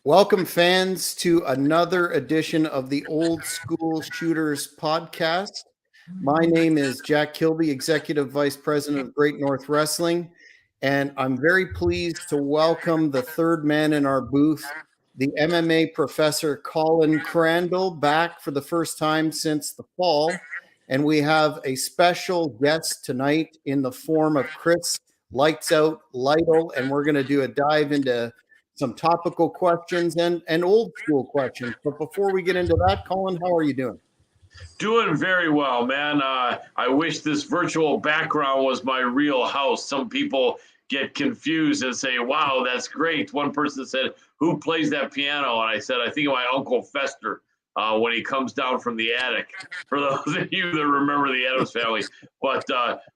Welcome, fans, to another edition of the Old School Shooters podcast. My name is Jack Kilby, Executive Vice President of Great North Wrestling, and I'm very pleased to welcome the third man in our booth, the MMA professor Colin Crandall, back for the first time since the fall. And we have a special guest tonight in the form of Chris Lights Out Lytle, and we're going to do a dive into some topical questions and old school questions. But before we get into that, Colin, how are you doing? Doing very well, man. I wish this virtual background was my real house. Some people get confused and say, wow, that's great. One person said, who plays that piano? And I said, I think of my Uncle Fester when he comes down from the attic, for those of you that remember the Addams Family. But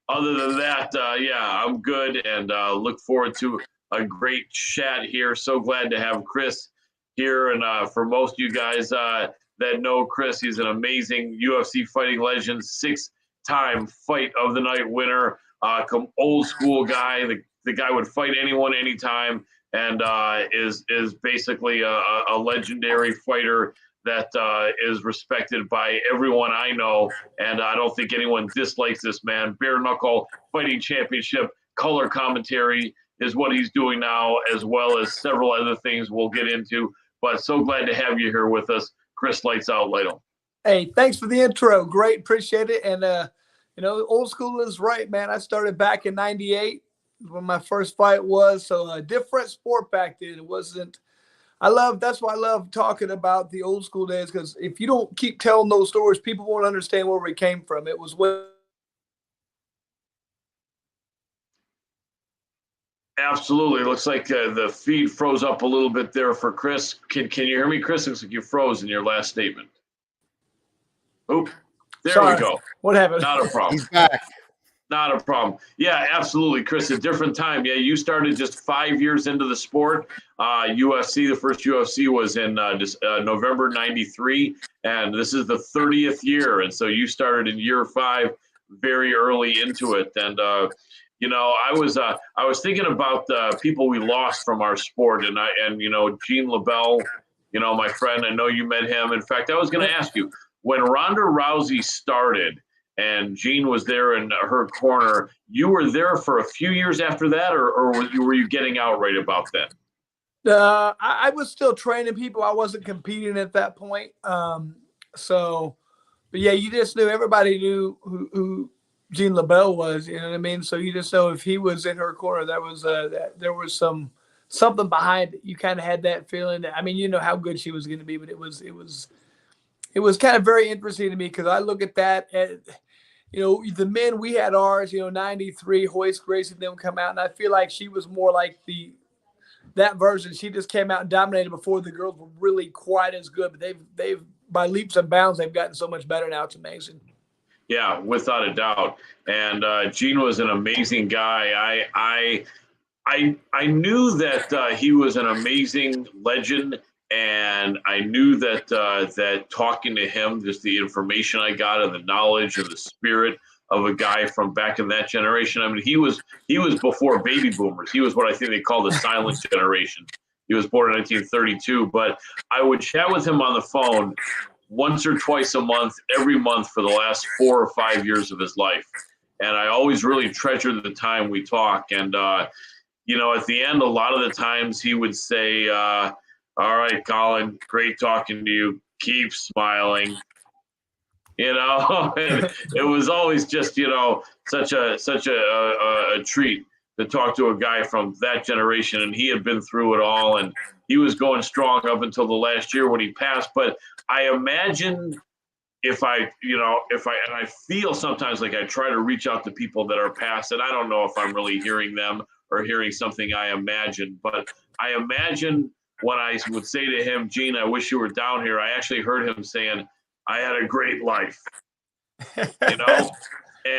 other than that, yeah, I'm good and look forward to a great chat here. So glad to have Chris here. And for most of you guys that know Chris, he's an amazing UFC fighting legend, 6-time Fight of the Night winner, old school guy. The guy would fight anyone, anytime, and is basically a legendary fighter that is respected by everyone I know. And I don't think anyone dislikes this man. Bare knuckle fighting championship, color commentary is what he's doing now, as well as several other things we'll get into. But so glad to have you here with us, Chris Lights Out Lytle. Hey, thanks for the intro. Great, appreciate it. And old school is right, man. I started back in '98 when my first fight was. So a different sport back then. It wasn't. That's why I love talking about the old school days, because if you don't keep telling those stories, people won't understand where we came from. It was Absolutely. Looks like the feed froze up a little bit there for Chris. Can you hear me, Chris? Looks like you froze in your last statement. Oh, there Sorry. we go. What happened? Not a problem. He's back. Not a problem. Yeah, absolutely, Chris. A different time. Yeah, you started just 5 years into the sport. UFC, the first UFC was in November '93, and this is the 30th year. And so you started in year 5, very early into it. And I was thinking about the people we lost from our sport, and Gene LaBelle, my friend. I know you met him. In fact, I was going to ask you, when Ronda Rousey started and Gene was there in her corner, you were there for a few years after that, or were you getting out right about then? I was still training people. I wasn't competing at that point. But yeah, you just knew, everybody knew who Gene LaBelle was, you know what I mean? So you just know if he was in her corner, there was something behind it. You kind of had that feeling that, you know how good she was going to be, but it was kind of very interesting to me, because I look at that, the men, we had ours, 93, Hoist Gracie, them come out, and I feel like she was more like that version. She just came out and dominated before the girls were really quite as good, but they've by leaps and bounds, they've gotten so much better now. It's amazing. Yeah, without a doubt. And Gene was an amazing guy. I knew that he was an amazing legend, and I knew that talking to him, just the information I got and the knowledge and the spirit of a guy from back in that generation. He was before baby boomers. He was what I think they call the silent generation. He was born in 1932, but I would chat with him on the phone once or twice a month, every month for the last 4 or 5 years of his life. And I always really treasured the time we talk. And, at the end, a lot of the times he would say, all right, Colin, great talking to you. Keep smiling. And it was always just, such a treat to talk to a guy from that generation. And he had been through it all, and he was going strong up until the last year when he passed. But I imagine and I feel sometimes like I try to reach out to people that are past, and I don't know if I'm really hearing them or hearing something I imagine, but I imagine when I would say to him, Gene, I wish you were down here, I actually heard him saying, I had a great life, And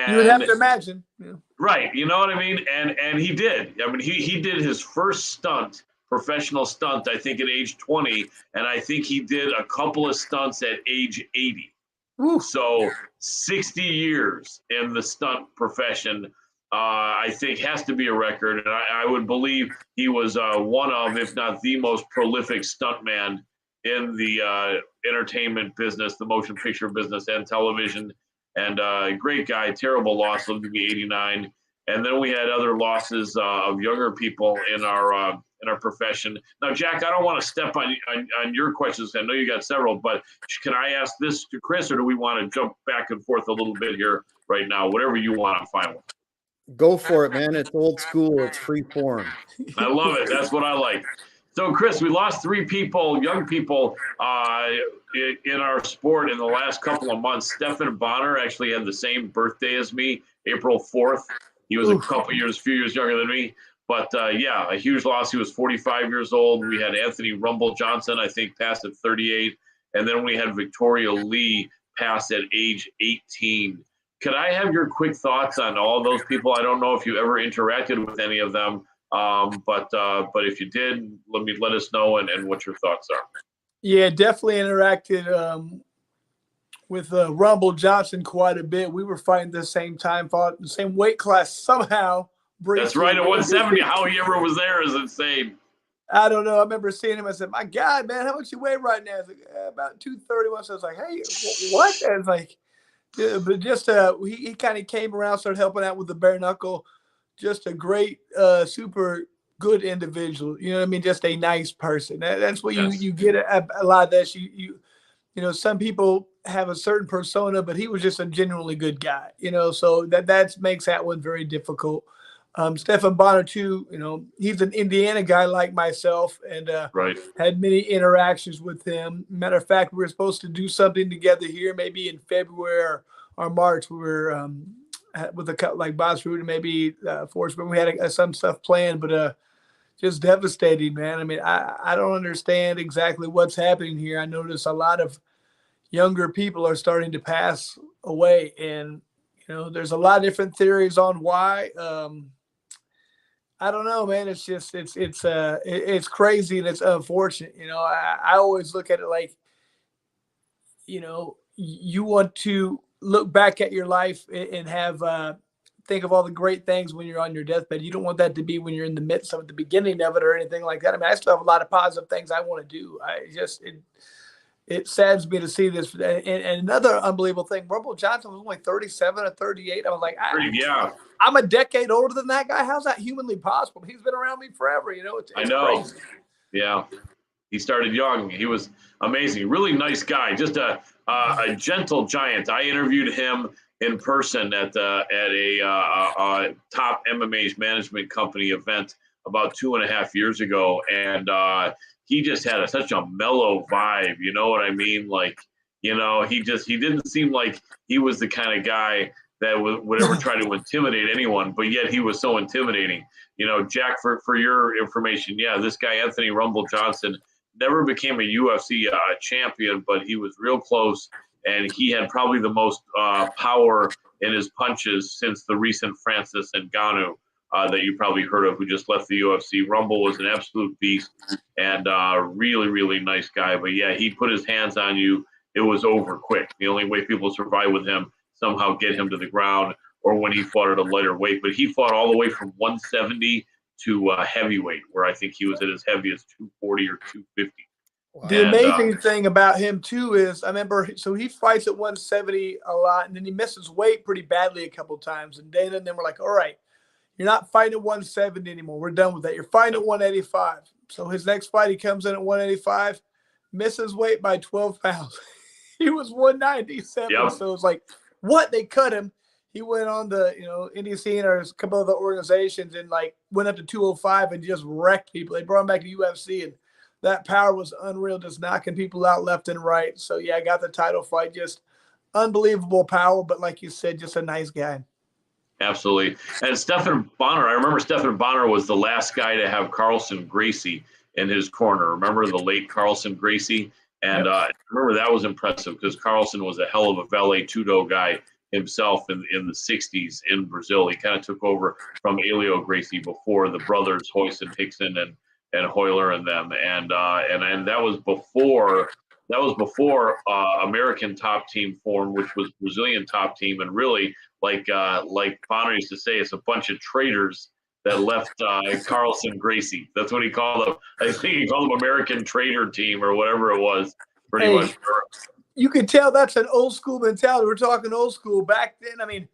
you would have to imagine. Yeah. Right. You know what I mean? And he did. He did his first professional stunt, I think at age 20, and I think he did a couple of stunts at age 80. Ooh. So 60 years in the stunt profession. I think has to be a record. And I would believe he was one of, if not the most prolific stuntman in the entertainment business, the motion picture business, and television. And great guy, terrible loss, lived to be 89. And then we had other losses of younger people in our profession. Now, Jack, I don't want to step on your questions. I know you got several, but can I ask this to Chris, or do we want to jump back and forth a little bit here right now? Whatever you want, I'm fine with. Go for it, man. It's old school. It's free form. I love it. That's what I like. So, Chris, we lost 3 people, young people, in our sport in the last couple of months. Stefan Bonner actually had the same birthday as me, April 4th. He was a few years younger than me. But, yeah, a huge loss. He was 45 years old. We had Anthony Rumble Johnson, I think, pass at 38. And then we had Victoria Lee pass at age 18. Could I have your quick thoughts on all of those people? I don't know if you ever interacted with any of them, but if you did, let us know and what your thoughts are. Yeah, definitely interacted with Rumble Johnson quite a bit. We were fighting the same time, fought in the same weight class somehow. Briefly. That's right, at 170. How he ever was there is insane. I don't know. I remember seeing him. I said, "My God, man, how much you weigh right now?" I was like, about 231. So I was like, "Hey, what?" And I was like, but just he kind of came around, started helping out with the bare knuckle. Just a great, super good individual. You know what I mean? Just a nice person. That's what you get a lot of this. You know, some people have a certain persona, but he was just a genuinely good guy. You know, so that makes that one very difficult. Stefan Bonner too. You know, he's an Indiana guy like myself, and had many interactions with him. Matter of fact, we were supposed to do something together here, maybe in February or March. We were with a couple like Boss Root and maybe Forrest, but we had some stuff planned, but just devastating, man. I mean, I don't understand exactly what's happening here. I notice a lot of younger people are starting to pass away, and you know, there's a lot of different theories on why. I don't know, man. It's just it's crazy and it's unfortunate. You know, I always look at it like, you know, you want to look back at your life and have think of all the great things when you're on your deathbed. You don't want that to be when you're in the midst of the beginning of it or anything like that. I mean, I still have a lot of positive things I want to do. It saddens me to see this. And another unbelievable thing, Rumble Johnson was only 37 or 38. I was like, I'm a decade older than that guy. How's that humanly possible? He's been around me forever. You know, it's I know. Crazy. Yeah. He started young. He was amazing. Really nice guy. Just a gentle giant. I interviewed him in person at a top MMA management company event about 2.5 years ago. And he just had such a mellow vibe. You know what I mean? Like, you know, he didn't seem like he was the kind of guy that would ever try to intimidate anyone, but yet he was so intimidating. You know, Jack, for your information, yeah, this guy, Anthony Rumble Johnson, never became a UFC champion, but he was real close, and he had probably the most power in his punches since the recent Francis Ngannou that you probably heard of, who just left the UFC. Rumble was an absolute beast and really, really nice guy. But, yeah, he put his hands on you. It was over quick. The only way people survive with him, somehow get him to the ground, or when he fought at a lighter weight. But he fought all the way from 170 to heavyweight, where I think he was at his heaviest 240 or 250. Wow. The amazing thing about him too is I remember, so he fights at 170 a lot, and then he misses weight pretty badly a couple of times. And Dana and them were like, "All right, you're not fighting at 170 anymore. We're done with that. You're fighting at 185." So his next fight, he comes in at 185, misses weight by 12 pounds. He was 197. Yep. So it's like, what? They cut him. He went on the, you know, Indie Scene or a couple of the organizations and like went up to 205 and just wrecked people. They brought him back to UFC, and that power was unreal, just knocking people out left and right. So yeah, I got the title fight, just unbelievable power. But like you said, just a nice guy. Absolutely. And Stefan Bonner, I remember Stefan Bonner was the last guy to have Carlson Gracie in his corner. Remember the late Carlson Gracie? And I remember that was impressive because Carlson was a hell of a valet tudo guy himself in the 60s in Brazil. He kind of took over from Elio Gracie before the brothers Royce and Hickson and Hoyler and them. And that was before American Top Team formed, which was Brazilian Top Team. And really like Connor used to say, it's a bunch of traitors that left Carlson Gracie. That's what he called them. I think he called them American Traitor Team or whatever it was, pretty much. You can tell that's an old school mentality. We're talking old school. Back then, I mean,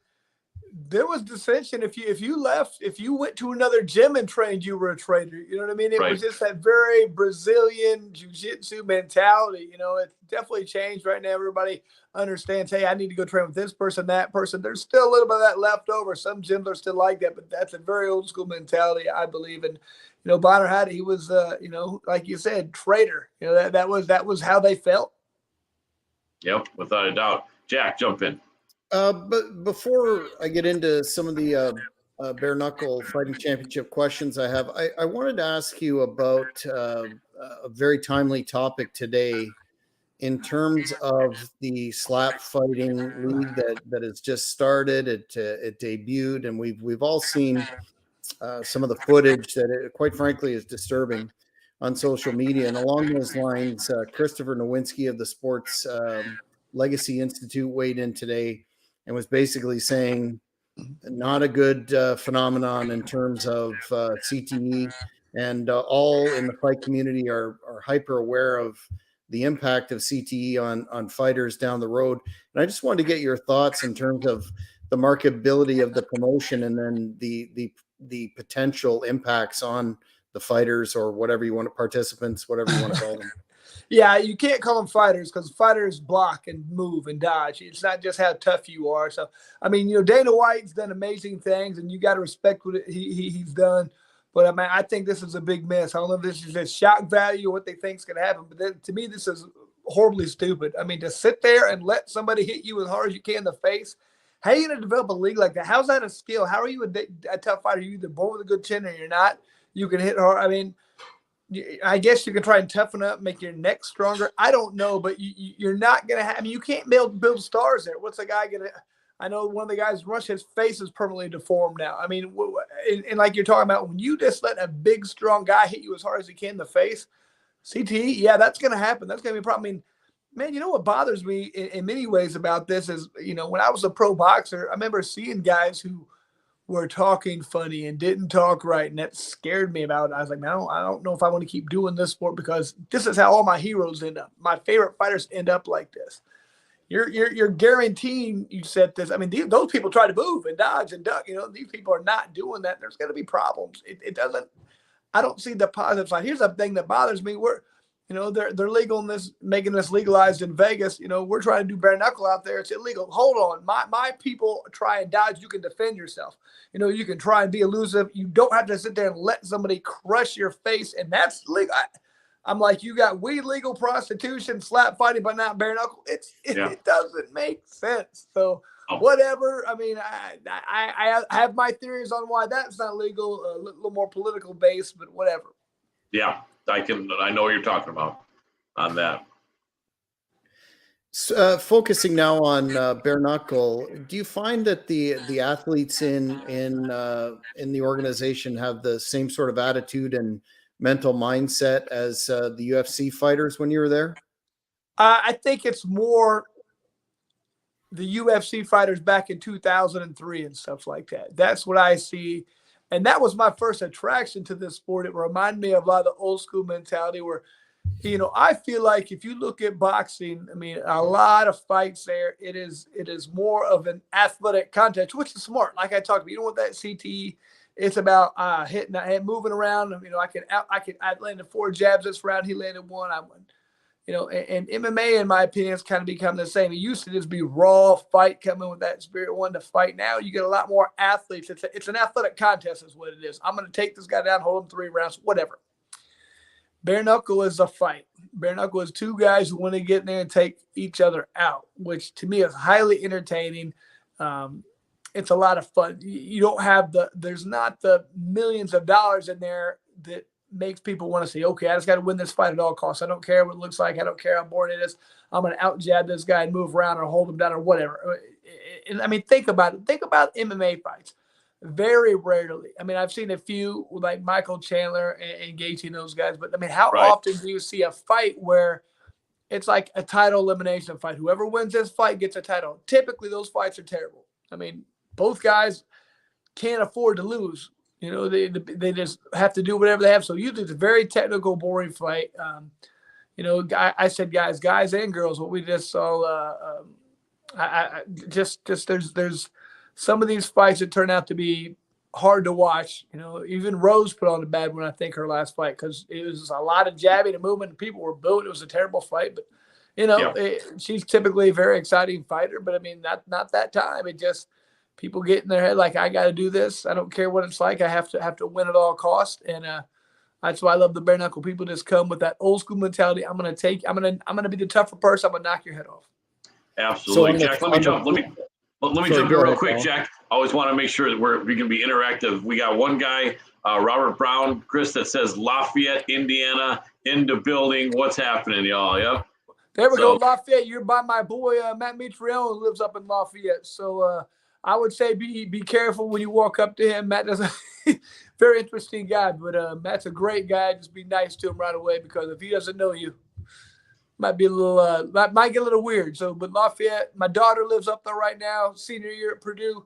there was dissension. If you left, if you went to another gym and trained, you were a traitor. You know what I mean? It was just that very Brazilian jiu-jitsu mentality. You know, it's definitely changed right now. Everybody understands, hey, I need to go train with this person, that person. There's still a little bit of that left over. Some gyms are still like that, but that's a very old school mentality, I believe. And, you know, Bonner had it. He was, you know, like you said, traitor. You know, that was how they felt. Yep, without a doubt. Jack, jump in. But before I get into some of the bare knuckle fighting championship questions I have, I wanted to ask you about a very timely topic today in terms of the slap fighting league that has just started. It debuted, and we've all seen some of the footage that, quite frankly, is disturbing on social media. And along those lines, Christopher Nowinski of the Sports Legacy Institute weighed in today and was basically saying not a good phenomenon in terms of CTE, and all in the fight community are hyper aware of the impact of CTE on fighters down the road. And I just wanted to get your thoughts in terms of the marketability of the promotion, and then the potential impacts on the fighters, or whatever you want to, participants, whatever you want to call them. Yeah, you can't call them fighters, because fighters block and move and dodge. It's not just how tough you are. So, I mean, you know, Dana White's done amazing things, and you got to respect what he's done. But, I mean, I think this is a big miss. I don't know if this is just shock value or what they think is going to happen. But to me, this is horribly stupid. I mean, to sit there and let somebody hit you as hard as you can in the face, how are you going to develop a league like that? How's that a skill? How are you a tough fighter? You're either born with a good chin or you're not. You can hit hard. I mean, I guess you can try and toughen up, make your neck stronger. I don't know, but you're not going to have – I mean, you can't build stars there. What's a guy going to – I know one of the guys in Russia, his face is permanently deformed now. I mean, and like you're talking about, when you just let a big, strong guy hit you as hard as he can in the face, CTE, yeah, that's going to happen. That's going to be a problem. I mean, man, you know what bothers me in many ways about this is, you know, when I was a pro boxer, I remember seeing guys who were talking funny and didn't talk right, and that scared me about it. I was like, man, I don't know if I want to keep doing this sport, because this is how all my heroes end up. My favorite fighters end up like this. You're guaranteeing you set this. I mean, those people try to move and dodge and duck. You know, these people are not doing that. There's going to be problems. It doesn't. I don't see the positive side. Here's the thing that bothers me. You know, they're legal in this, making this legalized in Vegas. You know, we're trying to do bare knuckle out there. It's illegal. Hold on. My people try and dodge. You can defend yourself. You know, you can try and be elusive. You don't have to sit there and let somebody crush your face, and that's legal. I'm like, you got weed legal, prostitution, slap fighting, but not bare knuckle. It doesn't make sense. So whatever. I mean, I have my theories on why that's not legal, a little more political based, but whatever. Yeah. I know what you're talking about on that. Focusing now on bare knuckle, do you find that the athletes in the organization have the same sort of attitude and mental mindset as the UFC fighters when you were there? I think it's more the UFC fighters back in 2003 and stuff like that. That's what I see. And that was my first attraction to this sport. It reminded me of a lot of the old school mentality where, you know, I feel like if you look at boxing, I mean, a lot of fights there, it is more of an athletic contest, which is smart. Like I talked about, you don't want that CTE. It's about hitting, moving around. You know, I landed 4 jabs this round. He landed 1. I won. You know, and MMA, in my opinion, has kind of become the same. It used to just be raw fight, coming with that spirit, wanting to fight. Now you get a lot more athletes. It's an athletic contest is what it is. I'm going to take this guy down, hold him 3 rounds, whatever. Bare knuckle is a fight. Bare knuckle is 2 guys who want to get in there and take each other out, which to me is highly entertaining. It's a lot of fun. You don't have there's not the millions of dollars in there that makes people want to say, okay, I just got to win this fight at all costs. I don't care what it looks like. I don't care how boring it is. I'm going to out jab this guy and move around or hold him down or whatever. And I mean, think about it. Think about MMA fights. Very rarely. I mean, I've seen a few like Michael Chandler and Gaethje and those guys, but I mean, how often do you see a fight where it's like a title elimination fight? Whoever wins this fight gets a title. Typically, those fights are terrible. I mean, both guys can't afford to lose. You know, they just have to do whatever they have. So usually it's a very technical, boring fight. You know, I said guys and girls. What we just saw, I just there's some of these fights that turn out to be hard to watch. You know, even Rose put on a bad one, I think, her last fight, because it was a lot of jabbing and movement. And people were booing. It was a terrible fight, but you know, she's typically a very exciting fighter. But I mean, not that time. It just people get in their head like, I got to do this. I don't care what it's like. I have to win at all costs. And that's why I love the bare knuckle. People just come with that old school mentality. I'm gonna be the tougher person. I'm gonna knock your head off. Absolutely, So Jack. Let me jump in real quick, Jack. I always want to make sure that we can be interactive. We got one guy, Robert Brown, Chris, that says Lafayette, Indiana, in the building. What's happening, y'all? Yeah. There we go, Lafayette. You're by my boy Matt Mitrione, who lives up in Lafayette. So I would say be careful when you walk up to him. Matt does a very interesting guy, but Matt's a great guy. Just be nice to him right away, because if he doesn't know you, might be a little might get a little weird. So, but Lafayette, my daughter lives up there right now, senior year at Purdue,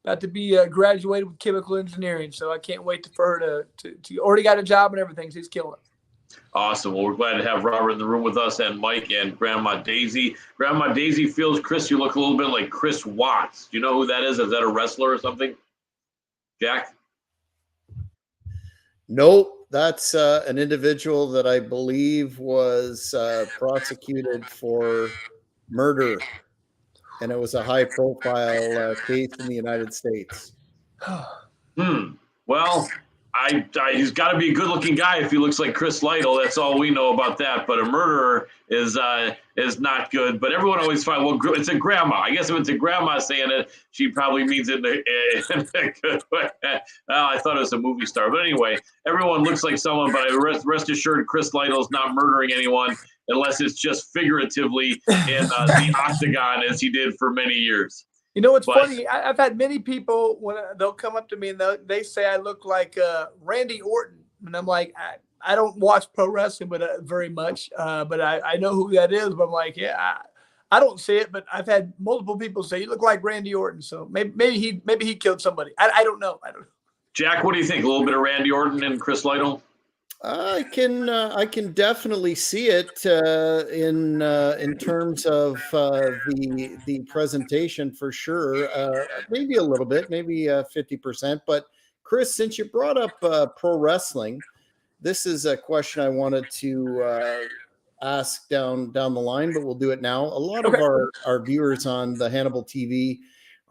about to be graduated with chemical engineering. So I can't wait for her to already got a job and everything. She's killing it. Awesome. Well, we're glad to have Robert in the room with us, and Mike and Grandma Daisy. Grandma Daisy feels, Chris, you look a little bit like Chris Watts. Do you know who that is? Is that a wrestler or something? Jack? Nope, that's an individual that I believe was prosecuted for murder, and it was a high-profile case in the United States. Well, he's got to be a good-looking guy if he looks like Chris Lytle. That's all we know about that. But a murderer is not good. But everyone always finds, well, it's a grandma. I guess if it's a grandma saying it, she probably means it in a good way. Well, I thought it was a movie star. But anyway, everyone looks like someone. But rest assured, Chris Lytle's not murdering anyone unless it's just figuratively in the octagon, as he did for many years. You know what's funny? I've had many people, when they'll come up to me and they say I look like Randy Orton, and I'm like, I don't watch pro wrestling, but very much, but I know who that is. But I'm like, yeah, I don't see it, but I've had multiple people say you look like Randy Orton. So maybe he killed somebody. I don't know. Jack, what do you think? A little bit of Randy Orton and Chris Lytle? I can definitely see it in terms of the presentation, for sure. Maybe a little bit, maybe 50%. But Chris, since you brought up pro wrestling, this is a question I wanted to ask down the line, but we'll do it now. A lot of our viewers on the Hannibal TV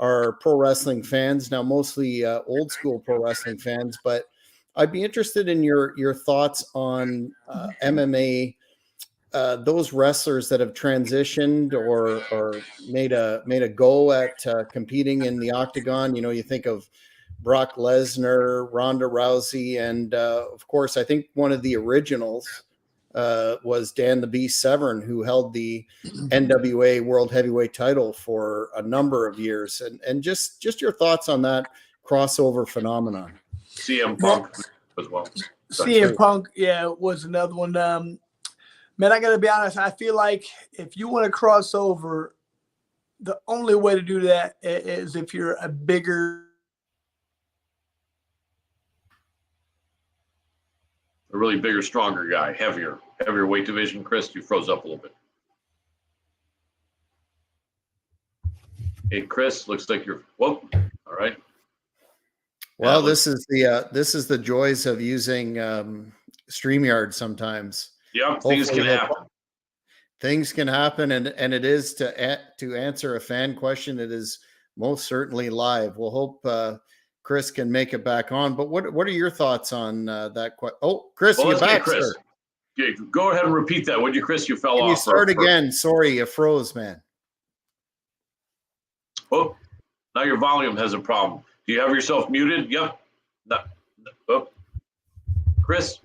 are pro wrestling fans now, mostly old school pro wrestling fans, but I'd be interested in your thoughts on MMA, those wrestlers that have transitioned or made a go at competing in the octagon. You know, you think of Brock Lesnar, Ronda Rousey, and of course, I think one of the originals was Dan the Beast Severn, who held the NWA World Heavyweight title for a number of years. And just your thoughts on that crossover phenomenon. CM Punk as well. CM Punk, was another one. Man, I got to be honest. I feel like if you want to cross over, the only way to do that is if you're a really bigger, stronger guy, heavier weight division. Chris, you froze up a little bit. Hey, Chris, looks like you're. Whoa, all right. Well, this is the joys of using StreamYard sometimes. Yeah, things can happen. Things can happen, and it is to answer a fan question. It is most certainly live. We'll hope Chris can make it back on. But what are your thoughts on that question? Oh, Chris, you're back, Chris. Sir. Okay, go ahead and repeat that. Would you, Chris? You fell off. You start again. Sorry, you froze, man. Oh, now your volume has a problem. Do you have yourself muted? Yep. No. Oh. Chris?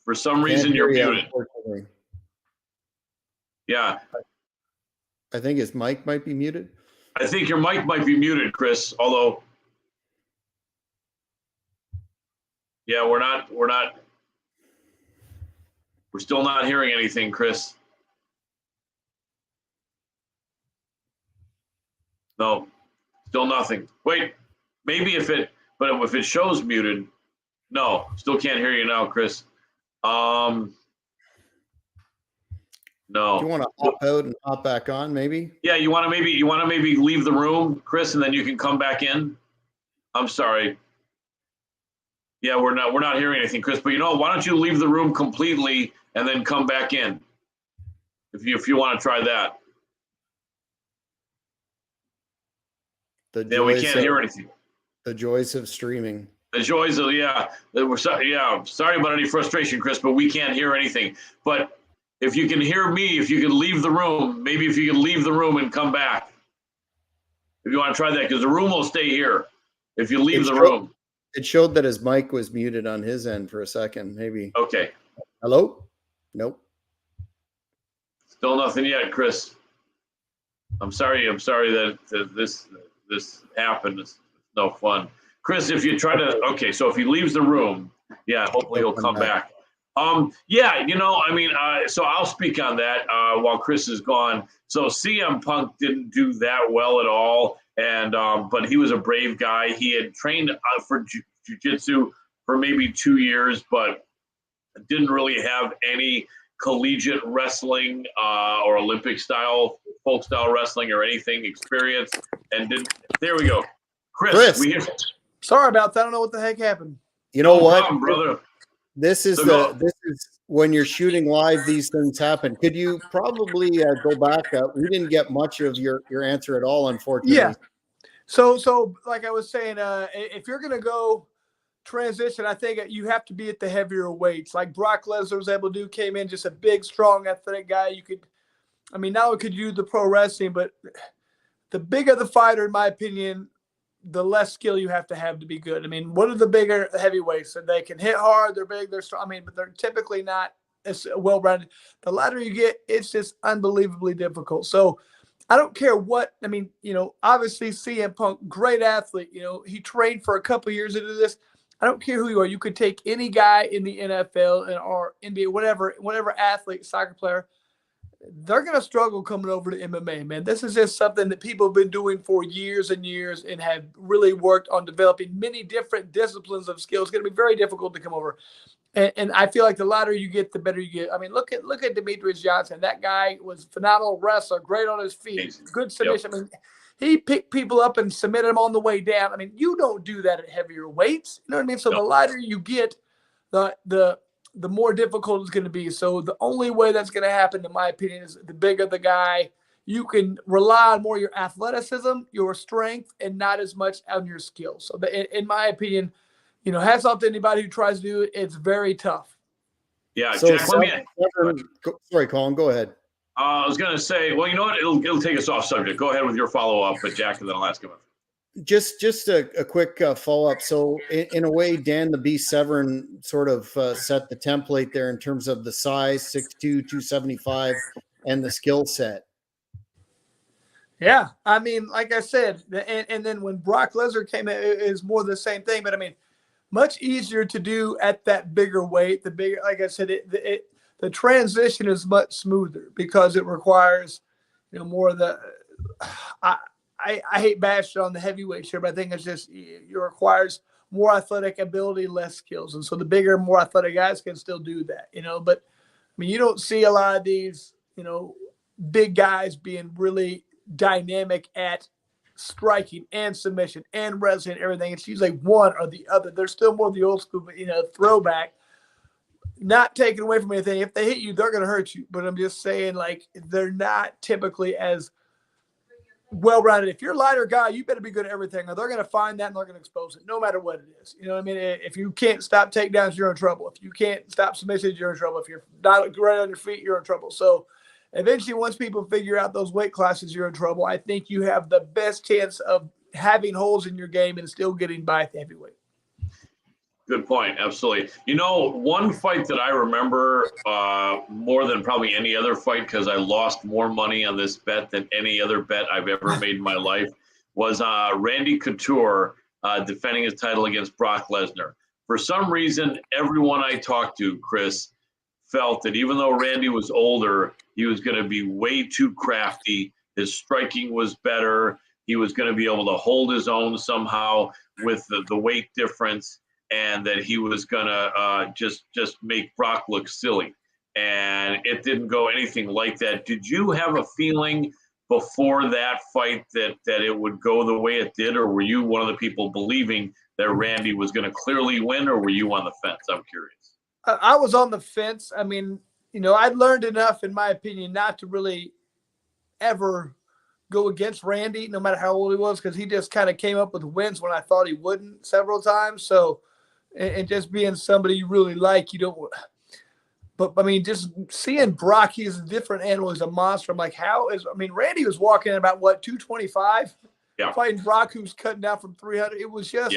For some reason, you're muted. Yeah. I think his mic might be muted. I think your mic might be muted, Chris, although. Yeah, we're still not hearing anything, Chris. No, still nothing. Wait, maybe if it shows muted, no, still can't hear you now, Chris. No. Do you want to hop out and hop back on, maybe? Yeah, you want to maybe leave the room, Chris, and then you can come back in. I'm sorry. Yeah, we're not hearing anything, Chris. But why don't you leave the room completely and then come back in? If you want to try that. We can't hear anything. The joys of streaming. The joys of sorry about any frustration, Chris, but we can't hear anything. But if you can hear me, if you can leave the room, maybe if you can leave the room and come back. If you want to try that, because the room will stay here. If you leave the room. It showed that his mic was muted on his end for a second, maybe. Okay. Hello? Nope. Still nothing yet, Chris. I'm sorry that this happened. It's no fun. Chris, if you try to, okay, so if he leaves the room, hopefully he'll come back. So I'll speak on that while Chris is gone. So CM Punk didn't do that well at all, and but he was a brave guy. He had trained for jiu-jitsu for maybe 2 years, but didn't really have any collegiate wrestling or Olympic style, folk style wrestling or anything experience, and didn't. There we go, Chris. Sorry about that. I don't know what the heck happened. You know what, problem, brother? This is when you're shooting live, these things happen. Could you probably go back? We didn't get much of your answer at all, unfortunately. Yeah. So like I was saying, if you're gonna go transition, I think you have to be at the heavier weights, like Brock Lesnar was able to do. Came in just a big, strong, athletic guy. Not only could you do the pro wrestling, but the bigger the fighter, in my opinion, the less skill you have to be good. What are the bigger heavyweights? So they can hit hard, they're big, they're strong. But they're typically not as well-rounded. The lighter you get, it's just unbelievably difficult. So I don't care what, obviously CM Punk, great athlete. He trained for a couple of years to do this. I don't care who you are. You could take any guy in the NFL or NBA, whatever athlete, soccer player. They're going to struggle coming over to MMA, man. This is just something that people have been doing for years and years and have really worked on developing many different disciplines of skills. It's going to be very difficult to come over. And I feel like the lighter you get, the better you get. Look at Demetrius Johnson. That guy was a phenomenal wrestler, great on his feet, good submission. Yep. He picked people up and submitted them on the way down. You don't do that at heavier weights. You know what I mean? So The lighter you get, the more difficult it's going to be. So the only way that's going to happen, in my opinion, is the bigger the guy. You can rely on more your athleticism, your strength, and not as much on your skill. So in my opinion, hats off to anybody who tries to do it. It's very tough. Yeah, so Jack, sorry, Colin, go ahead. I was going to say, well, you know what? It'll take us off subject. Go ahead with your follow-up, but Jack, and then I'll ask him. Just a quick follow-up. So in a way, Dan the Beast Severn sort of set the template there in terms of the size, 6'2", 275, and the skill set. Yeah, like I said, and then when Brock Lesnar came in, it was more the same thing. But much easier to do at that bigger weight. The bigger, like I said, the transition is much smoother because it requires, more of the. I hate bashing on the heavyweight here, but I think it's just it requires more athletic ability, less skills, and so the bigger, more athletic guys can still do that. But you don't see a lot of these, big guys being really dynamic at striking and submission and wrestling and everything. It's usually one or the other. They're still more the old school, but throwback. Not taking away from anything. If they hit you, they're going to hurt you. But I'm just saying, they're not typically as well-rounded. If you're a lighter guy, you better be good at everything, or they're going to find that and they're going to expose it, no matter what it is. You know what I mean? If you can't stop takedowns, you're in trouble. If you can't stop submissions, you're in trouble. If you're not right on your feet, you're in trouble. So eventually, once people figure out those weight classes, you're in trouble. I think you have the best chance of having holes in your game and still getting by at the heavyweight. Good point. Absolutely. One fight that I remember more than probably any other fight, because I lost more money on this bet than any other bet I've ever made in my life, was Randy Couture defending his title against Brock Lesnar. For some reason, everyone I talked to, Chris, felt that even though Randy was older, he was going to be way too crafty. His striking was better. he was going to be able to hold his own somehow with the weight difference, and that he was going to just make Brock look silly. And it didn't go anything like that. Did you have a feeling before that fight that it would go the way it did, or were you one of the people believing that Randy was going to clearly win, or were you on the fence? I'm curious. I was on the fence. I mean, I'd learned enough, in my opinion, not to really ever go against Randy, no matter how old he was, because he just kind of came up with wins when I thought he wouldn't several times. So, and just being somebody you really like, you don't. But I mean, just seeing Brock, he's a different animal. He's a monster. I'm like, Randy was walking at about 225, fighting Brock, who's cutting down from 300. It was just,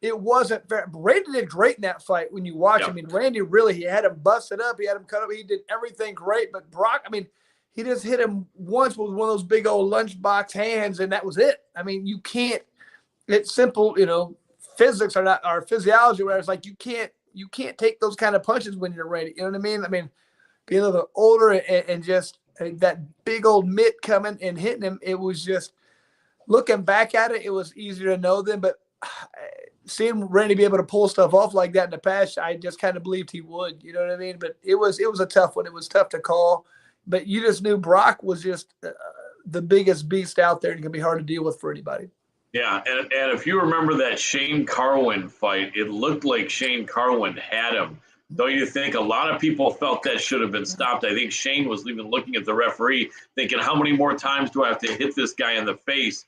it wasn't fair. Randy did great in that fight when you watch. I mean, Randy really, he had him busted up. He had him cut up. He did everything great. But Brock, I mean, he just hit him once with one of those big old lunchbox hands, and that was it. I mean, you can't, it's simple, physics are not, or physiology, where it's like, you can't take those kind of punches when you're ready. You know what I mean? I mean, being a little older and just that big old mitt coming and hitting him, it was just, looking back at it, it was easier to know then. But seeing Randy be able to pull stuff off like that in the past, I just kind of believed he would. You know what I mean? But it was a tough one. It was tough to call. But you just knew Brock was just the biggest beast out there, and it can be hard to deal with for anybody. Yeah, and if you remember that Shane Carwin fight, it looked like Shane Carwin had him. Don't you think? A lot of people felt that should have been stopped. I think Shane was even looking at the referee thinking, how many more times do I have to hit this guy in the face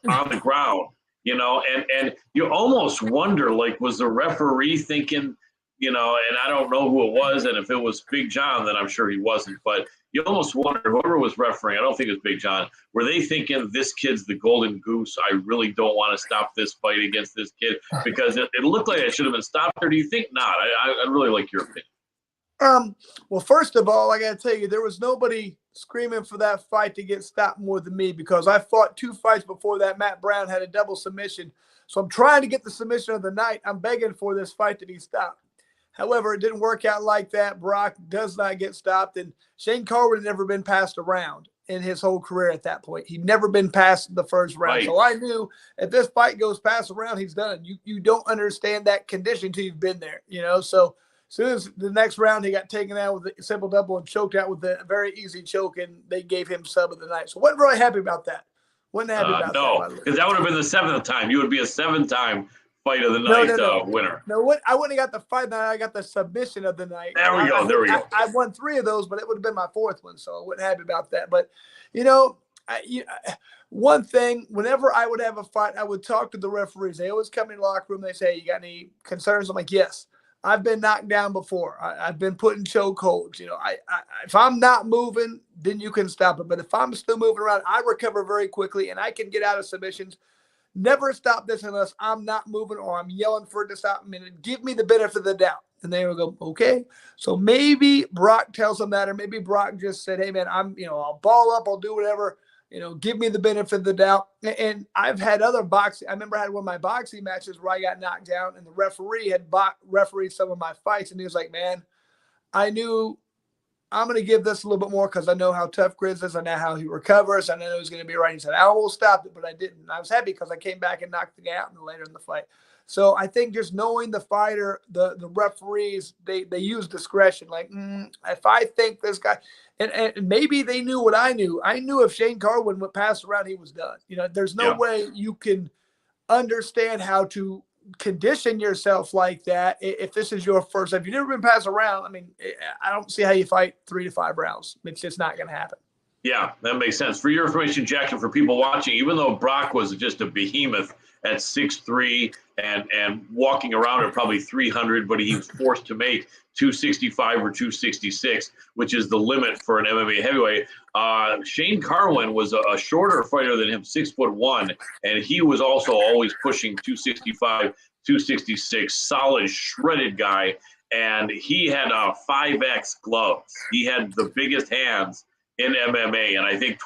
on the ground? And you almost wonder, like, was the referee thinking, and I don't know who it was, and if it was Big John, then I'm sure he wasn't, but you almost wonder, whoever was refereeing, I don't think it was Big John, were they thinking, this kid's the golden goose, I really don't want to stop this fight against this kid, because it looked like it should have been stopped, or do you think not? I'd really like your opinion. Well, first of all, I got to tell you, there was nobody screaming for that fight to get stopped more than me, because I fought 2 fights before that. Matt Brown had a double submission, so I'm trying to get the submission of the night. I'm begging for this fight to be stopped. However, it didn't work out like that. Brock does not get stopped, and Shane Carwin had never been passed around in his whole career at that point. He'd never been past the first round. Right. So I knew if this fight goes past the round, he's done. You don't understand that condition until you've been there, So as soon as the next round, he got taken out with a simple double and choked out with a very easy choke, and they gave him sub of the night. So wasn't really happy about that. Wasn't happy about that. No, because that would have been the 7th time. You would be a 7th-time fight of the night winner. No, I wouldn't have got the fight night. I got the submission of the night. There we go. I won 3 of those, but it would have been my 4th one, so I wasn't happy about that. But, one thing, whenever I would have a fight, I would talk to the referees. They always come in the locker room. They say, "You got any concerns?" I'm like, "Yes, I've been knocked down before. I've been put in chokeholds. If I'm not moving, then you can stop it. But if I'm still moving around, I recover very quickly, and I can get out of submissions. Never stop this unless I'm not moving or I'm yelling for it to stop. Give me the benefit of the doubt." And they will go, okay. So maybe Brock tells them that, or maybe Brock just said, "Hey man, I'll ball up, I'll do whatever. Give me the benefit of the doubt." And I've had other boxing. I remember I had one of my boxing matches where I got knocked down, and the referee had refereed some of my fights, and he was like, "Man, I knew I'm going to give this a little bit more because I know how tough Grizz is. I know how he recovers. I know he was going to be right." He said, "I almost stopped it, but I didn't." And I was happy because I came back and knocked the guy out later in the fight. So I think just knowing the fighter, the referees, they use discretion. Like, if I think this guy, and maybe they knew what I knew. I knew if Shane Carwin went past around, he was done. There's no way you can understand how to condition yourself like that if this is your first. If you've never been passed around, I don't see how you fight 3 to 5 rounds. It's just not going to happen. Yeah, that makes sense. For your information, Jack, and for people watching, even though Brock was just a behemoth at 6'3" and walking around at probably 300, but he was forced to make 265 or 266, which is the limit for an MMA heavyweight. Shane Carwin was a shorter fighter than him, 6'1", and he was also always pushing 265, 266, solid, shredded guy, and he had 5X gloves. He had the biggest hands in MMA, and I think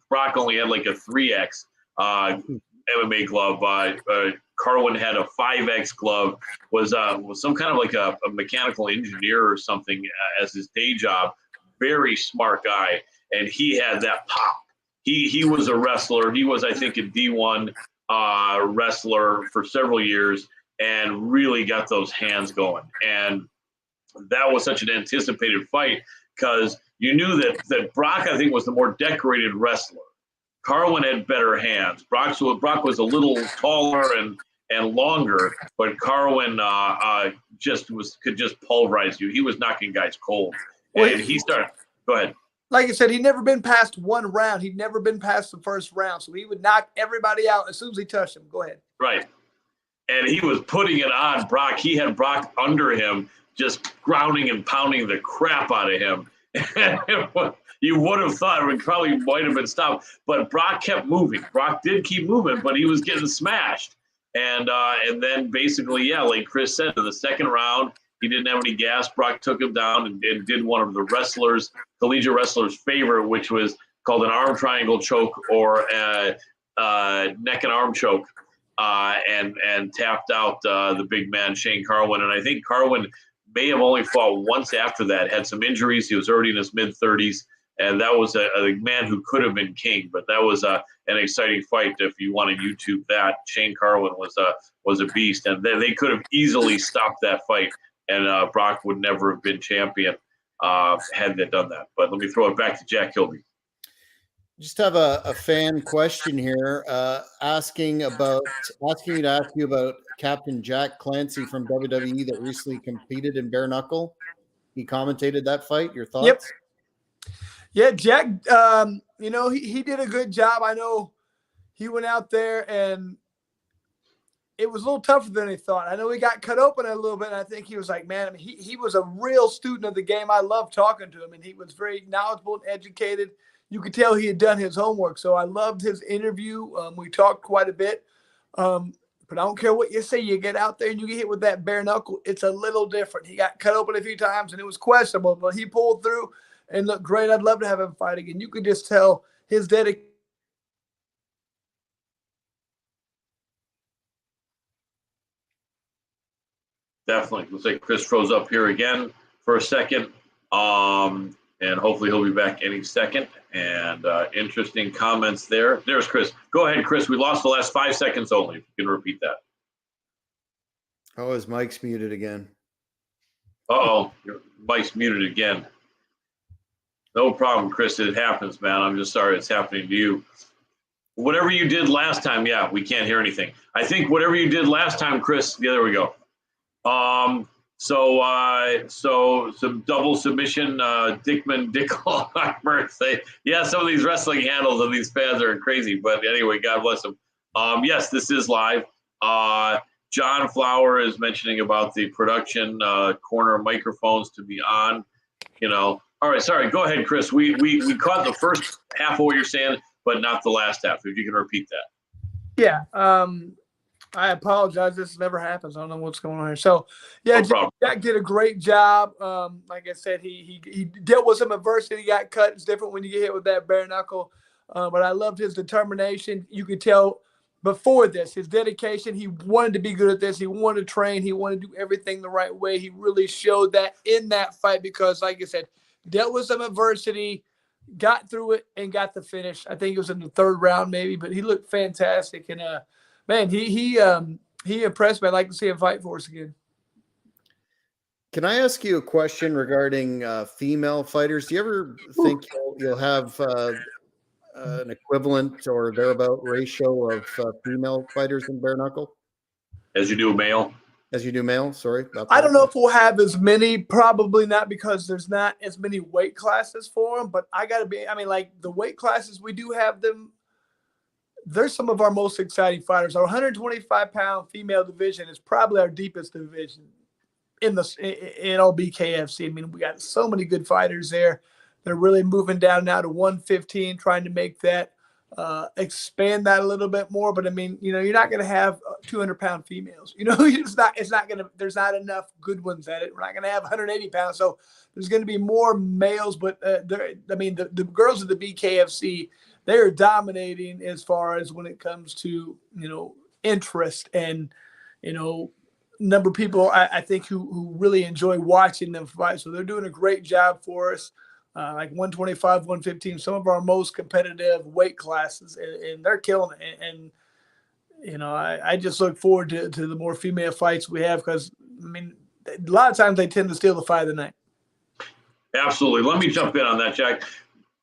Brock only had like a 3X MMA glove. Carwin had a 5X glove, was some kind of like a mechanical engineer or something as his day job. Very smart guy, and he had that pop. he was a wrestler. He was, I think, a D1 wrestler for several years and really got those hands going. And that was such an anticipated fight because you knew that Brock, I think, was the more decorated wrestler. Carwin had better hands. Brock was a little taller and longer, but Carwin could just pulverize you. He was knocking guys cold. And he started. Go ahead. Like I said, he'd never been past one round. He'd never been past the first round. So he would knock everybody out as soon as he touched him. Go ahead. Right. And he was putting it on Brock. He had Brock under him, just grounding and pounding the crap out of him. You would have thought it probably might have been stopped, but Brock kept moving. Brock did keep moving, but he was getting smashed. And then basically, yeah, like Chris said, in the second round, he didn't have any gas. Brock took him down and did one of the collegiate wrestlers' favorite, which was called an arm triangle choke or a neck and arm choke, and tapped out the big man, Shane Carwin. And I think Carwin may have only fought once after that, had some injuries. He was already in his mid-30s. And that was a man who could have been king, but that was an exciting fight. If you want to YouTube that, Shane Carwin was a beast, and they could have easily stopped that fight, and Brock would never have been champion had they done that. But let me throw it back to Jack Kilby. Just have a fan question here, asking you to ask you about Captain Jack Clancy from WWE that recently competed in bare knuckle. He commentated that fight. Your thoughts? Yep. Yeah, Jack, he did a good job. I know he went out there and it was a little tougher than he thought. I know he got cut open a little bit, and I think he was like, man, I mean, he was a real student of the game. I loved talking to him, and he was very knowledgeable and educated. You could tell he had done his homework, so I loved his interview. We talked quite a bit, but I don't care what you say. You get out there and you get hit with that bare knuckle, it's a little different. He got cut open a few times, and it was questionable, but he pulled through and looked great. I'd love to have him fight again. You could just tell his dedication. Definitely. Looks like Chris froze up here again for a second. And hopefully he'll be back any second. And interesting comments there. There's Chris. Go ahead, Chris. We lost the last 5 seconds only. If you can repeat that. Oh, his mic's muted again. Uh-oh. Your mic's muted again. No problem, Chris. It happens, man. I'm just sorry it's happening to you. Whatever you did last time, yeah, we can't hear anything. I think whatever you did last time, Chris, yeah, there we go. So some double submission, Dickman, Dickel, say, yeah, some of these wrestling handles of these fans are crazy, but anyway, God bless them. Yes, this is live. John Flower is mentioning about the production corner microphones to be on, All right, sorry. Go ahead, Chris. We caught the first half of what you're saying, but not the last half. If you can repeat that. Yeah. I apologize. This never happens. I don't know what's going on here. So, yeah, No Jack did a great job. Like I said, he dealt with some adversity. He got cut. It's different when you get hit with that bare knuckle. But I loved his determination. You could tell before this, his dedication. He wanted to be good at this. He wanted to train. He wanted to do everything the right way. He really showed that in that fight because, like I said, dealt with some adversity, got through it, and got the finish. I think it was in the third round maybe, but he looked fantastic. And, man, he impressed me. I'd like to see him fight for us again. Can I ask you a question regarding female fighters? Do you ever think you'll have an equivalent or thereabout ratio of female fighters in bare knuckle? As you do male? As you do male, sorry. I don't know if we'll have as many, probably not, because there's not as many weight classes for them, but like the weight classes, we do have them. They're some of our most exciting fighters. Our 125-pound female division is probably our deepest division in BKFC. I mean, we got so many good fighters there. They're really moving down now to 115, trying to make that expand that a little bit more. But I mean, you're not going to have 200-pound females. There's not enough good ones at it. We're not going to have 180 pounds. So there's going to be more males. But the girls of the BKFC, they are dominating as far as when it comes to, interest and, number of people I think who really enjoy watching them fight. So they're doing a great job for us. like 125, 115, some of our most competitive weight classes, and they're killing it. And you know, I just look forward to the more female fights we have because, I mean, a lot of times they tend to steal the fight of the night. Absolutely. Let me jump in on that, Jack.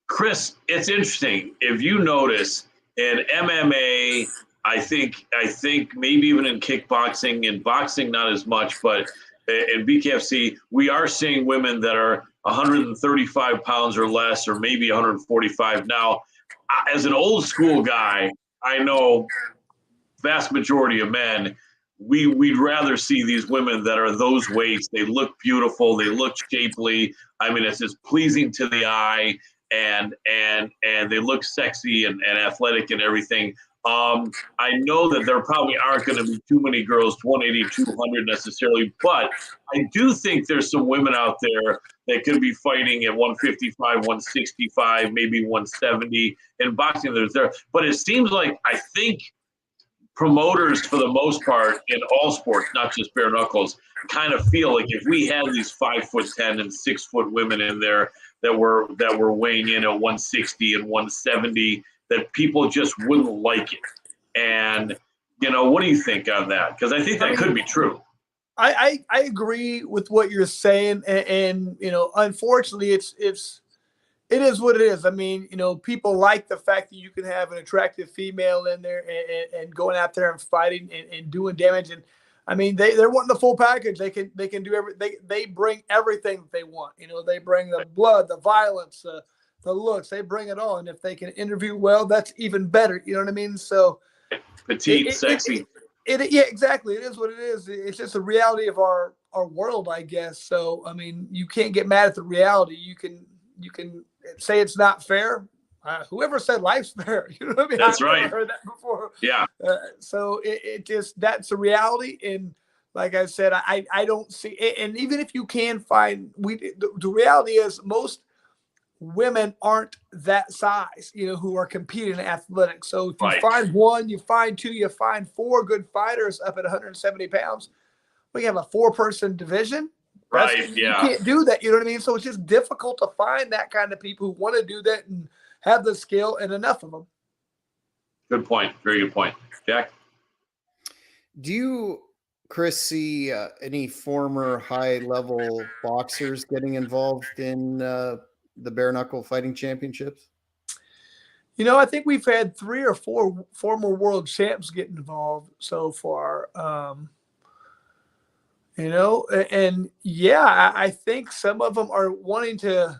Chris, it's interesting. If you notice in MMA, I think maybe even in kickboxing, in boxing not as much, but in BKFC, we are seeing women that are 135 pounds or less, or maybe 145. Now, as an old school guy, I know vast majority of men, we'd rather see these women that are those weights. They look beautiful, they look shapely. I mean, it's just pleasing to the eye, and they look sexy and athletic and everything. I know that there probably aren't going to be too many girls 180, 200 necessarily, but I do think there's some women out there that could be fighting at 155, 165, maybe 170 in boxing. There's there, but it seems like I think promoters, for the most part, in all sports, not just bare knuckles, kind of feel like if we had these 5'10" and 6 foot women in there that were weighing in at 160 and 170, that people just wouldn't like it. And you know, what do you think on that? Because I think that could be true. I agree with what you're saying, and you know, unfortunately, it is what it is. I mean, you know, people like the fact that you can have an attractive female in there and going out there and fighting and doing damage. And I mean, they're wanting the full package. They can do they bring everything that they want. You know, they bring the blood, the violence, the looks. They bring it all. And if they can interview well, that's even better. You know what I mean? So petite, sexy. Yeah, exactly. It is what it is. It's just the reality of our world, I guess. So I mean, you can't get mad at the reality. You can say it's not fair. Whoever said life's fair? You know what I mean? That's right. I've never heard that before. Yeah. So it just, that's the reality. And like I said, I don't see it. And even if you can find, the reality is most women aren't that size, you know, who are competing in athletics. So if you find one, you find two, you find four good fighters up at 170 pounds, we have a 4-person division. Right. You can't do that. You know what I mean? So it's just difficult to find that kind of people who want to do that and have the skill and enough of them. Good point. Very good point. Jack? Do you, Chris, see any former high-level boxers getting involved in the bare knuckle fighting championships? You know, I think we've had 3 or 4 former world champs get involved so far. You know, and yeah, I think some of them are wanting to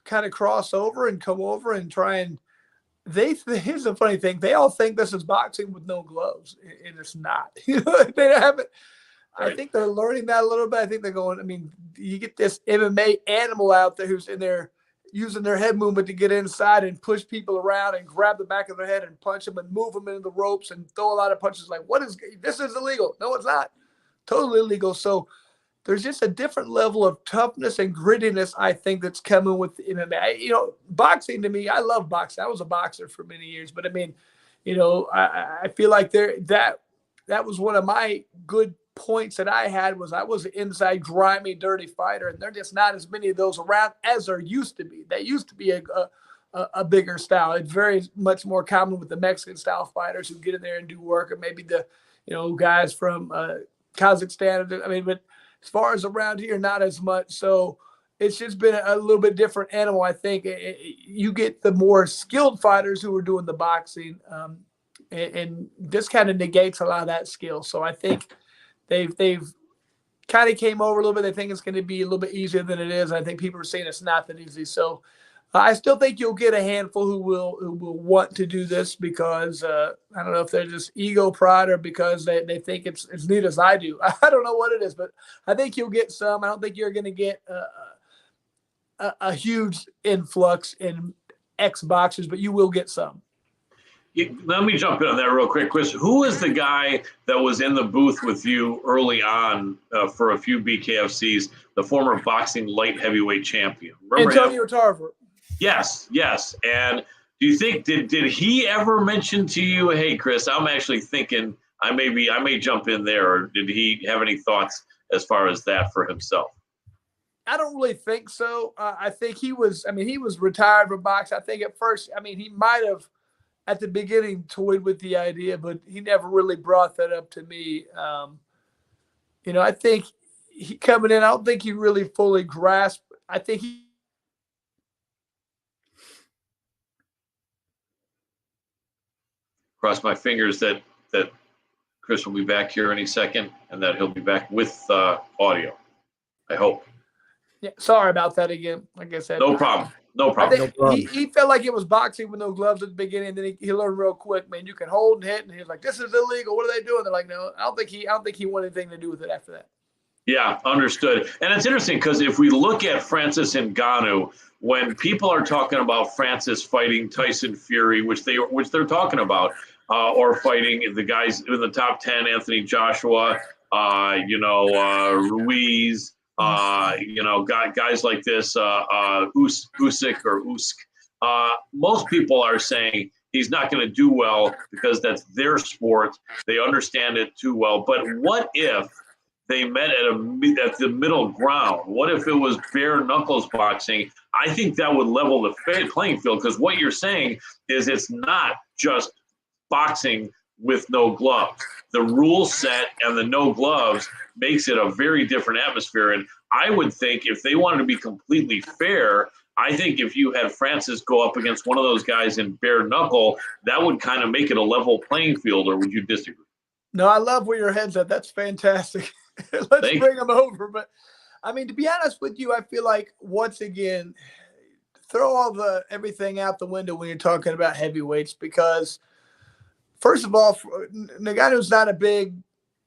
kind of cross over and come over and try and here's the funny thing. They all think this is boxing with no gloves, and it's not. You know, they haven't. Right. I think they're learning that a little bit. I think they're going, I mean, you get this MMA animal out there who's in there using their head movement to get inside and push people around and grab the back of their head and punch them and move them into the ropes and throw a lot of punches. Like, this is illegal. No, it's not. Totally illegal. So there's just a different level of toughness and grittiness, I think, that's coming with MMA. You know, boxing, to me, I love boxing. I was a boxer for many years, but I mean, you know, I feel like that was one of my good points that I had was I was an inside grimy, dirty fighter, and there's just not as many of those around as there used to be. That used to be a bigger style. It's very much more common with the Mexican style fighters who get in there and do work, or maybe the, you know, guys from Kazakhstan. I mean, but as far as around here, not as much. So it's just been a little bit different animal. I think you get the more skilled fighters who are doing the boxing, and this kind of negates a lot of that skill. So I think they've kind of came over a little bit. They think it's going to be a little bit easier than it is. I think people are saying it's not that easy. So I still think you'll get a handful who will want to do this because I don't know if they're just ego pride or because they think it's as neat as I do. I don't know what it is, but I think you'll get some. I don't think you're going to get a huge influx in ex-boxers, but you will get some. Let me jump in on that real quick, Chris. Who was the guy that was in the booth with you early on for a few BKFCs, the former boxing light heavyweight champion? Remember Antonio Tarver. Yes. And do you think did he ever mention to you, hey, Chris, I'm actually thinking I may jump in there, or did he have any thoughts as far as that for himself? I don't really think so. I think he was retired from boxing. I think at first, he might have at the beginning toyed with the idea, but he never really brought that up to me. I think he coming in, I don't think he really fully grasped. I think he Cross my fingers that Chris will be back here any second, and that he'll be back with audio. I hope. Yeah, sorry about that again. Like I said, No problem. No I problem. think No problem. he felt like it was boxing with no gloves at the beginning. And then he learned real quick, man. You can hold and hit, and he was like, "This is illegal. What are they doing?" They're like, "No, I don't think he wanted anything to do with it after that." Yeah, understood. And it's interesting because if we look at Francis Ngannou, when people are talking about Francis fighting Tyson Fury, which they're talking about, or fighting the guys in the top 10, Anthony Joshua, Ruiz, guys like this, Usyk or Usyk. Most people are saying he's not going to do well because that's their sport. They understand it too well. But what if they met at the middle ground? What if it was bare knuckles boxing? I think that would level the playing field, because what you're saying is it's not just boxing with no gloves. The rule set and the no gloves makes it a very different atmosphere. And I would think if they wanted to be completely fair, I think if you had Francis go up against one of those guys in bare knuckle, that would kind of make it a level playing field. Or would you disagree? No, I love where your head's at. That's fantastic. Let's bring him over. But to be honest with you, I feel like once again, throw everything out the window when you're talking about heavyweights, because first of all, Ngannou's not a big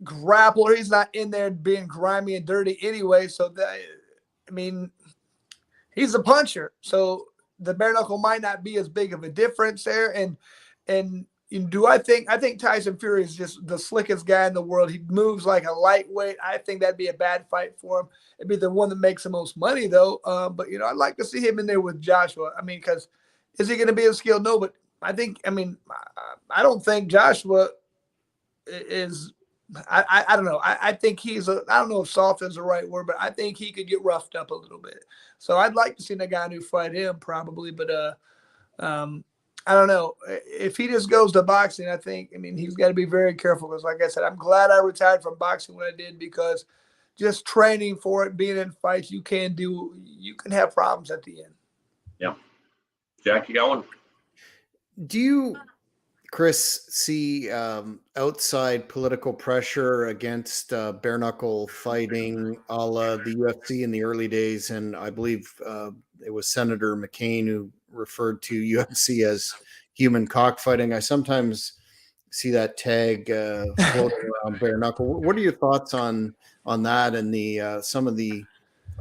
grappler. He's not in there being grimy and dirty anyway. So he's a puncher. So the bare knuckle might not be as big of a difference there. And I think Tyson Fury is just the slickest guy in the world. He moves like a lightweight. I think that'd be a bad fight for him. It'd be the one that makes the most money, though. But I'd like to see him in there with Joshua. Because is he going to be as skilled? No, but I I don't think Joshua is. I don't know. I think I don't know if soft is the right word, but I think he could get roughed up a little bit. So I'd like to see Ngannou fight him probably, but I don't know. If he just goes to boxing, I think, he's got to be very careful, because like I said, I'm glad I retired from boxing when I did, because just training for it, being in fights, you can have problems at the end. Yeah. Jack, you got one? Do you, Chris, see outside political pressure against bare knuckle fighting a la the UFC in the early days? And I believe it was Senator McCain who referred to UFC as human cockfighting. I sometimes see that tag floating around bare knuckle. What are your thoughts on that and the some of the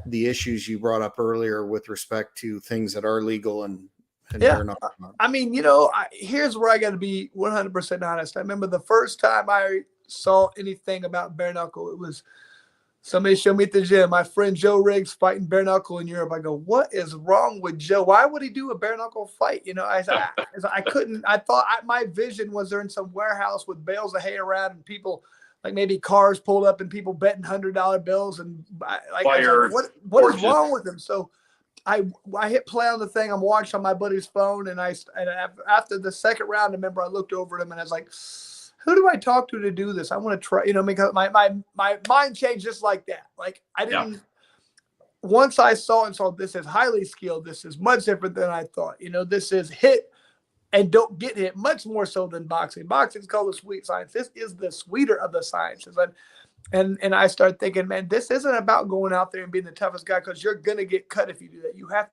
issues you brought up earlier with respect to things that are legal and yeah, here's where I got to be 100% honest. I remember the first time I saw anything about bare knuckle, it was somebody showed me at the gym. My friend Joe Riggs fighting bare knuckle in Europe. I go, what is wrong with Joe? Why would he do a bare knuckle fight? I couldn't. I thought my vision was they're in some warehouse with bales of hay around and people, like maybe cars pulled up and people betting $100 bills and what is wrong with them? So I hit play on the thing. I'm watching on my buddy's phone, and after the second round, I remember I looked over at him and I was like, who do I talk to do this? I want to try, because my mind changed just like that. Like I didn't, once I saw this is highly skilled. This is much different than I thought. This is hit and don't get hit, much more so than boxing. Boxing is called the sweet science. This is the sweeter of the sciences. And I started thinking, man, this isn't about going out there and being the toughest guy, because you're going to get cut if you do that. You have.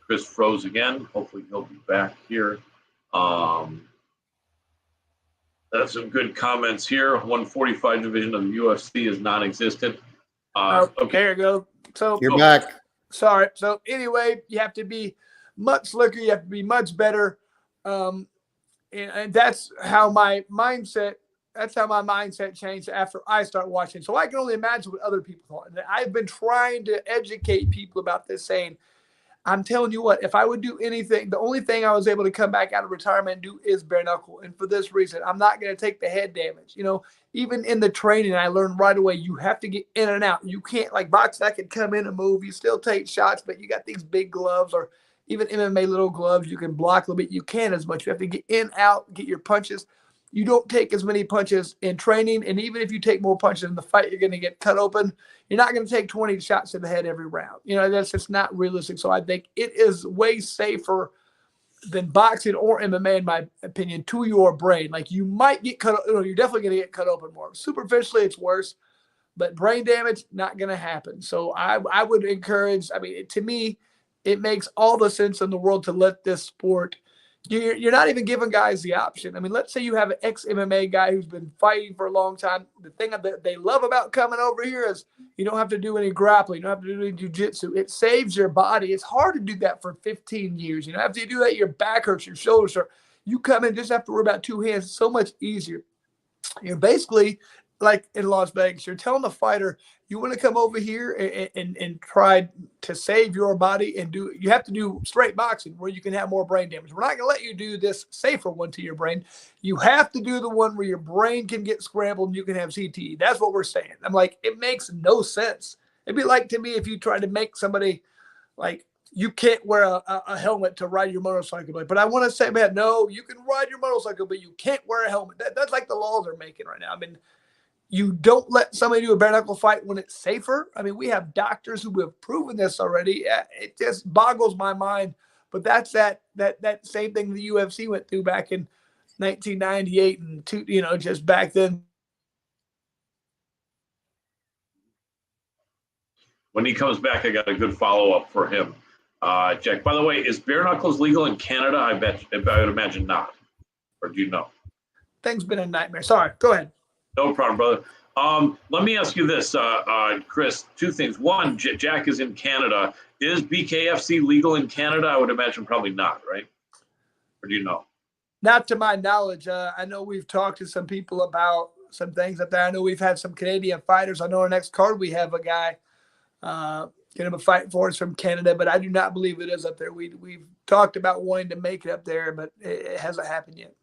Chris froze again. Hopefully he'll be back here. That's some good comments here. 145 division of the UFC is non-existent. Okay, there you go. So you're back. Sorry. So anyway, you have to be much slicker. You have to be much better. And that's how my mindset changed after I start watching. So I can only imagine what other people thought. And I've been trying to educate people about this, saying, I'm telling you what, if I would do anything, the only thing I was able to come back out of retirement and do is bare knuckle. And for this reason, I'm not going to take the head damage. You know, even in the training, I learned right away, you have to get in and out. You can't, like boxing, I can come in and move. You still take shots, but you got these big gloves, or even MMA little gloves. You can block a little bit. You can't as much. You have to get in, out, get your punches. You don't take as many punches in training. And even if you take more punches in the fight, you're going to get cut open. You're not going to take 20 shots to the head every round. You know, that's just not realistic. So I think it is way safer than boxing or MMA, in my opinion, to your brain. Like, you might get cut, you're definitely going to get cut open more. Superficially, it's worse, but brain damage, not going to happen. So I would encourage, I mean, to me, it makes all the sense in the world to let this sport. You're not even giving guys the option. I mean, let's say you have an ex-MMA guy who's been fighting for a long time. The thing that they love about coming over here is you don't have to do any grappling. You don't have to do any jiu-jitsu. It saves your body. It's hard to do that for 15 years. You know, after you do that, your back hurts, your shoulders hurt. You come in, just have to worry about two hands. It's so much easier. You're basically, like in Las Vegas, you're telling the fighter, you want to come over here and try to save your body and you have to do straight boxing where you can have more brain damage. We're not going to let you do this safer one to your brain. You have to do the one where your brain can get scrambled and you can have CTE. That's what we're saying. I'm like, it makes no sense. It'd be like, to me, if you tried to make somebody like, you can't wear a helmet to ride your motorcycle. But I want to say, man, no, you can ride your motorcycle, but you can't wear a helmet. That's like the laws they're making right now. I mean, you don't let somebody do a bare knuckle fight when it's safer. I mean, we have doctors who have proven this already. It just boggles my mind. But that's that same thing the UFC went through back in 1998 and just back then. When he comes back, I got a good follow-up for him. Jack, by the way, is bare knuckles legal in Canada? I would imagine not. Or do you know? Thing's been a nightmare. Sorry, go ahead. No problem, brother. Let me ask you this, Chris, two things. One, Jack is in Canada. Is BKFC legal in Canada? I would imagine probably not, right? Or do you know? Not to my knowledge. I know we've talked to some people about some things up there. I know we've had some Canadian fighters. I know our next card we have a guy get him a fight for us from Canada, but I do not believe it is up there. We've talked about wanting to make it up there, but it hasn't happened yet.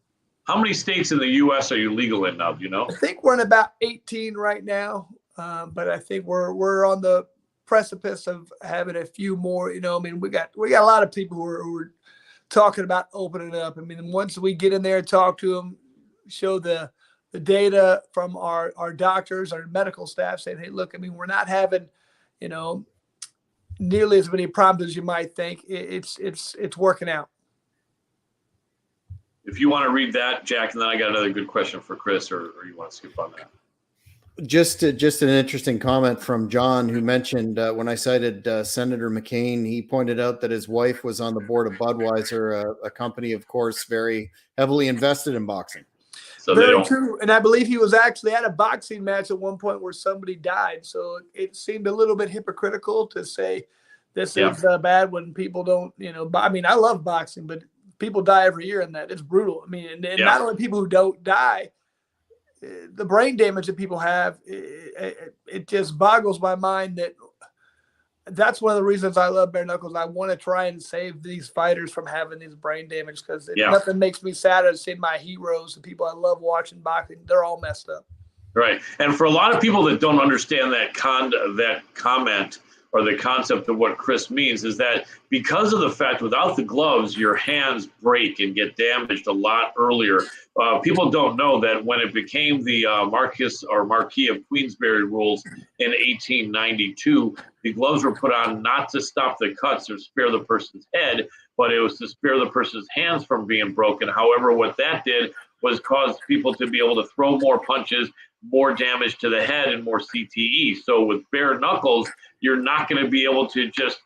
How many states in the U.S. are you legal in now? Do you know? I think we're in about 18 right now, but I think we're on the precipice of having a few more. You know, I mean, we got a lot of people who are talking about opening it up. I mean, once we get in there, talk to them, show the data from our doctors, our medical staff, saying, hey, look, I mean, we're not having, nearly as many problems as you might think. It's working out. If you want to read that, Jack, and then I got another good question for Chris, or you want to skip on that? Just an interesting comment from John, who mentioned when I cited Senator McCain, he pointed out that his wife was on the board of Budweiser, a company, of course, very heavily invested in boxing. So very true. And I believe he was actually at a boxing match at one point where somebody died. So it seemed a little bit hypocritical to say this is bad when people don't, I mean, I love boxing, but people die every year in that. It's brutal. I mean, and not only people who don't die, the brain damage that people have, it just boggles my mind that's one of the reasons I love bare knuckles. I want to try and save these fighters from having these brain damage, because nothing makes me sadder than seeing my heroes, the people I love watching boxing, they're all messed up. Right. And for a lot of people that don't understand that comment or the concept of what Chris means, is that because of the fact without the gloves, your hands break and get damaged a lot earlier. People don't know that when it became the Marquis of Queensberry rules in 1892, the gloves were put on not to stop the cuts or spare the person's head, but it was to spare the person's hands from being broken. However, what that did was cause people to be able to throw more punches, more damage to the head, and more CTE. So with bare knuckles, you're not going to be able to just,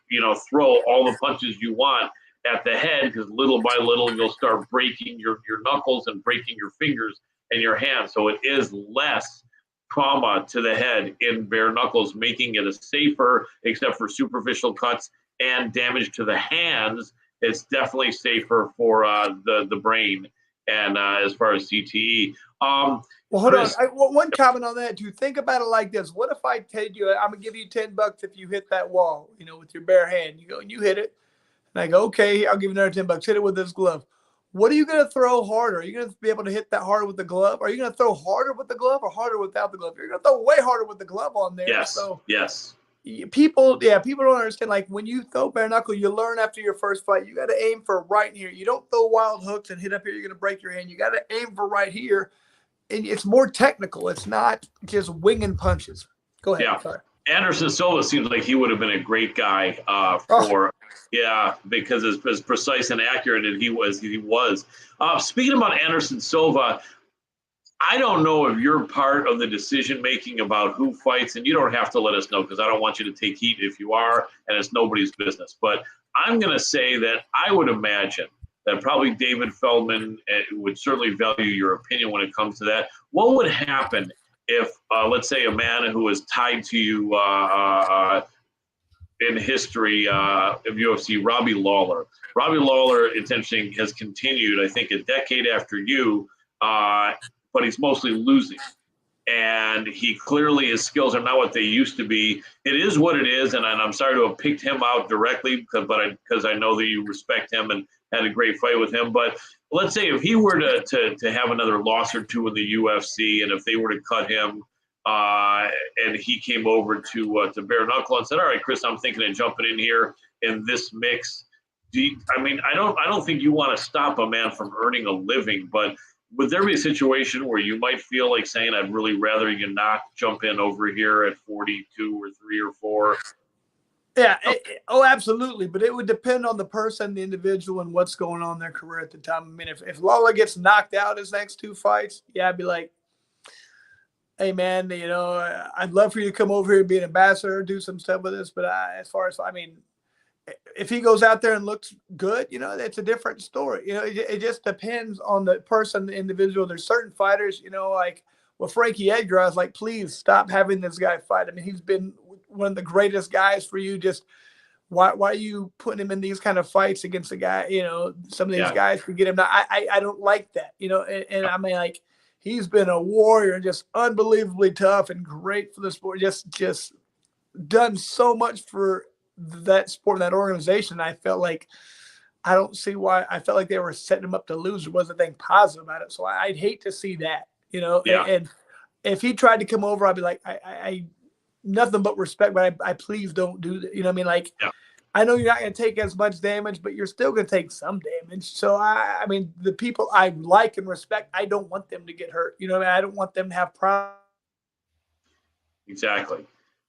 throw all the punches you want at the head, because little by little you'll start breaking your knuckles and breaking your fingers and your hands. So it is less trauma to the head in bare knuckles, making it a safer, except for superficial cuts and damage to the hands. It's definitely safer for the brain and as far as CTE. Well, hold on. One comment on that. Do you think about it like this? What if I told you, I'm going to give you $10 if you hit that wall, with your bare hand? You go and you hit it. And I go, okay, I'll give you another $10. Hit it with this glove. What are you going to throw harder? Are you going to be able to hit that harder with the glove? Are you going to throw harder with the glove or harder without the glove? You're going to throw way harder with the glove on there. Yes. So Yes. people don't understand. Like when you throw bare knuckle, you learn after your first fight, you got to aim for right here. You don't throw wild hooks and hit up here. You're going to break your hand. You got to aim for right here. And it's more technical. It's not just winging punches. Go ahead. Yeah. Sorry. Anderson Silva seems like he would have been a great guy because as precise and accurate as he was. Speaking about Anderson Silva, I don't know if you're part of the decision making about who fights, and you don't have to let us know because I don't want you to take heat if you are, and it's nobody's business. But I'm going to say that I would imagine that probably David Feldman would certainly value your opinion when it comes to that. What would happen if, let's say, a man who is tied to you in history of UFC, Robbie Lawler? Robbie Lawler, it's interesting, has continued, I think, a decade after you, but he's mostly losing. And he clearly, his skills are not what they used to be. It is what it is, and I'm sorry to have picked him out directly, because I know that you respect him and had a great fight with him. But let's say if he were to have another loss or two in the UFC, and if they were to cut him, and he came over to bare knuckle and said, "All right, Chris, I'm thinking of jumping in here in this mix." I don't think you want to stop a man from earning a living, but would there be a situation where you might feel like saying, "I'd really rather you not jump in over here at 42 or 3 or 4"? Yeah. Absolutely. But it would depend on the person, the individual, and what's going on in their career at the time. I mean, if Lawler gets knocked out his next 2 fights, yeah, I'd be like, "Hey, man, I'd love for you to come over here and be an ambassador, do some stuff with us." But if he goes out there and looks good, it's a different story. It just depends on the person, the individual. There's certain fighters, like Frankie Edgar, I was like, please stop having this guy fight. I mean, he's been one of the greatest guys for you. Just why are you putting him in these kind of fights against a guy? Some of these guys could get him. I don't like that. And I mean, like, he's been a warrior and just unbelievably tough and great for the sport. Just done so much for that sport and that organization. I felt like I don't see why. I felt like they were setting him up to lose. There wasn't anything positive about it. So I'd hate to see that, and if he tried to come over, I'd be like, I nothing but respect, but I please don't do that. You know what I mean? Like, I know you're not going to take as much damage, but you're still going to take some damage. So I mean, the people I like and respect, I don't want them to get hurt. You know what I mean? I don't want them to have problems. Exactly.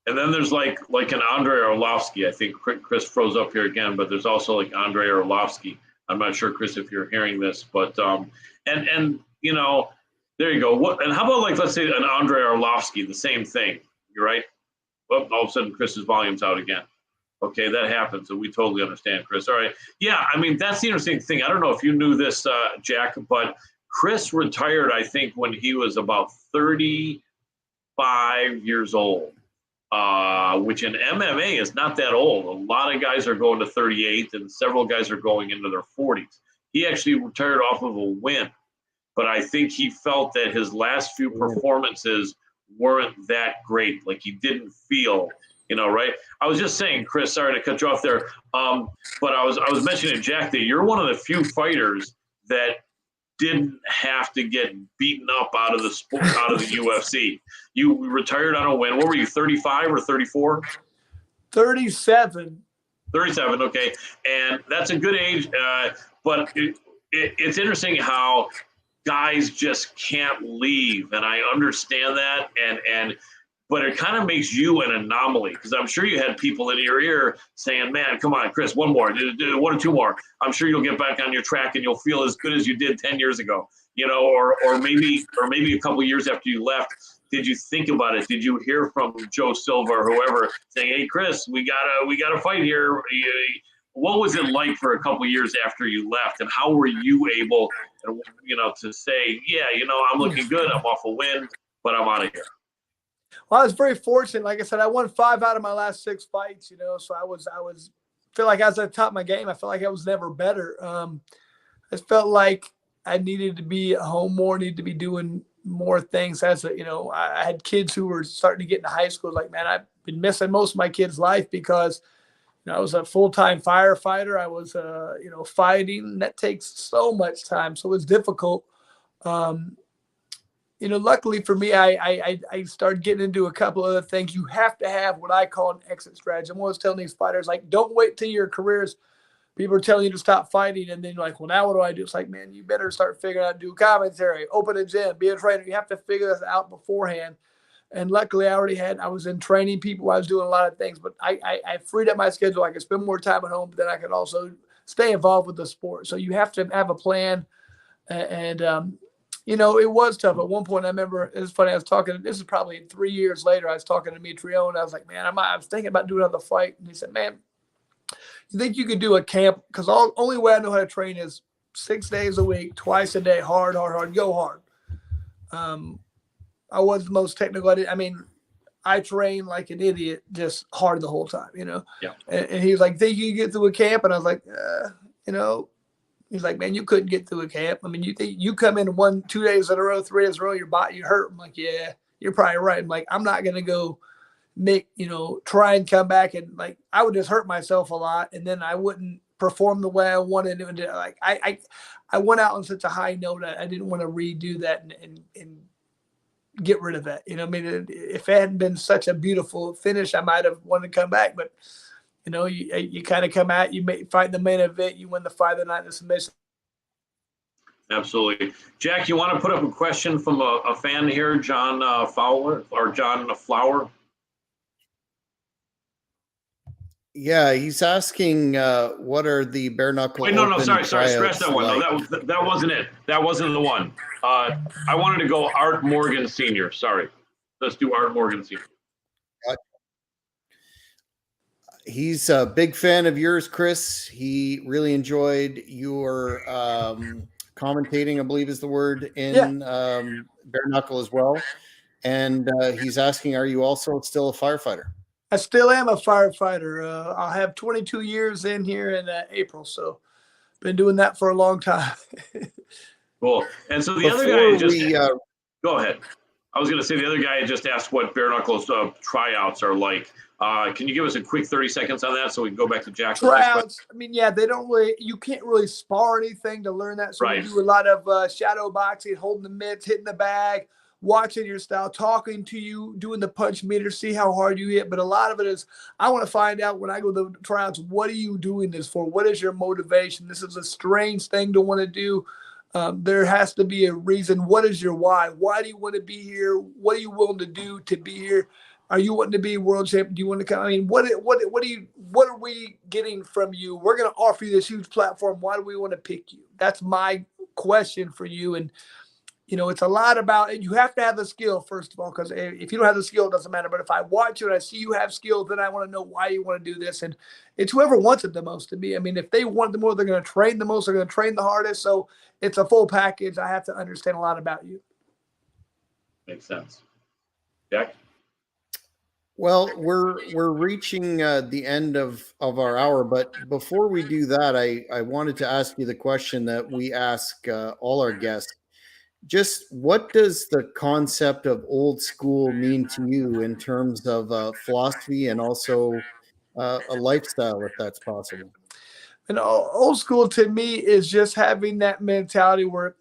And then there's like an Andrei Arlovsky. I think Chris froze up here again, but there's also like Andrei Arlovsky. I'm not sure, Chris, if you're hearing this, but and there you go. And how about, like, let's say an Andrei Arlovsky, the same thing. You're right. Well, all of a sudden, Chris's volume's out again. Okay, that happens, and we totally understand, Chris. All right. Yeah, I mean, that's the interesting thing. I don't know if you knew this, Jack, but Chris retired, I think, when he was about 35 years old. Which in MMA is not that old. A lot of guys are going to 38, and several guys are going into their 40s. He actually retired off of a win, but I think he felt that his last few performances weren't that great. Like, he didn't feel, right? I was just saying, Chris, sorry to cut you off there, but I was mentioning, Jack, that you're one of the few fighters that didn't have to get beaten up out of the sport, out of the UFC. You retired on a win. What were you, 35 or 34? 37. 37, okay. And that's a good age, but it's interesting how guys just can't leave, and I understand that, but it kind of makes you an anomaly, because I'm sure you had people in your ear saying, "Man, come on, Chris, one more, 1 or 2 more. I'm sure you'll get back on your track and you'll feel as good as you did 10 years ago." Or maybe a couple of years after you left. Did you think about it? Did you hear from Joe Silva or whoever saying, "Hey, Chris, we gotta fight here"? What was it like for a couple of years after you left, and how were you able, to say, "Yeah, I'm looking good. I'm off a win, but I'm out of here"? Well, I was very fortunate. Like I said, I won 5 out of my last 6 fights, so I feel like I was at the top of my game. I felt like I was never better. I felt like I needed to be at home more, needed to be doing more things. I had kids who were starting to get into high school. Like, man, I've been missing most of my kids' life because, I was a full-time firefighter. I was, fighting. That takes so much time. So it's difficult. Um, luckily for me, I started getting into a couple other things. You have to have what I call an exit strategy. I'm always telling these fighters, like, don't wait till your careers. People are telling you to stop fighting, and then you're like, well, now what do I do? It's like, man, you better start figuring out, do commentary, open a gym, be a trainer. You have to figure this out beforehand. And luckily, I was in training people. I was doing a lot of things, but I freed up my schedule. I could spend more time at home, but then I could also stay involved with the sport. So you have to have a plan. And it was tough. At one point, I remember, it's funny, this is probably 3 years later, I was talking to Mitrio, and I was like, man, I was thinking about doing another fight. And he said, man, you think you could do a camp? Because only way I know how to train is 6 days a week, twice a day, hard, go hard. I was the most technical. I trained like an idiot, just hard the whole time, Yeah. And he was like, think you can get through a camp? And I was like, he's like, man, you couldn't get through a camp. You think you come in 2 days in a row, 3 days in a row, your body, you hurt. I'm like, yeah, you're probably right. I'm like, I'm not going to go try and come back. And like, I would just hurt myself a lot. And then I wouldn't perform the way I wanted to. And like, I went out on such a high note. I didn't want to redo that and get rid of that. If it hadn't been such a beautiful finish, I might have wanted to come back, but you kind of come out, you fight in the main event, you win the fight of the night in the submission. Absolutely. Jack, you want to put up a question from a fan here, John Flower? Yeah, he's asking what are the bare knuckle. Wait, no, sorry, scratch that one. Like? No, that wasn't it. That wasn't the one. I wanted to go Art Morgan Sr. Sorry. Let's do Art Morgan Sr. He's a big fan of yours, Chris. He really enjoyed your commentating, I believe is the word, in bare knuckle as well. And he's asking, are you also still a firefighter? I still am a firefighter. I'll have 22 years in here in April. So been doing that for a long time. Cool. And so the other guy go ahead. I was going to say the other guy just asked what bare knuckles tryouts are like. Can you give us a quick 30 seconds on that so we can go back to Jack? Tryouts, they don't really, you can't really spar anything to learn that. So right. We do a lot of shadow boxing, holding the mitts, hitting the bag, watching your style, talking to you, doing the punch meter, see how hard you hit. But a lot of it is, I want to find out when I go to the tryouts, what are you doing this for? What is your motivation? This is a strange thing to want to do. There has to be a reason. What is your why? Why do you want to be here? What are you willing to do to be here? Are you wanting to be world champion? Do you want to come? What are we getting from you? We're going to offer you this huge platform. Why do we want to pick you? That's my question for you. And, it's a lot about, you have to have the skill, first of all, because if you don't have the skill, it doesn't matter. But if I watch you and I see you have skill, then I want to know why you want to do this. And it's whoever wants it the most to be. If they want the more, they're going to train the most, they're going to train the hardest. So it's a full package. I have to understand a lot about you. Makes sense. Jack? Well, we're reaching the end of our hour, but before we do that, I wanted to ask you the question that we ask all our guests. Just what does the concept of old school mean to you in terms of philosophy and also a lifestyle, if that's possible? And old school to me is just having that mentality where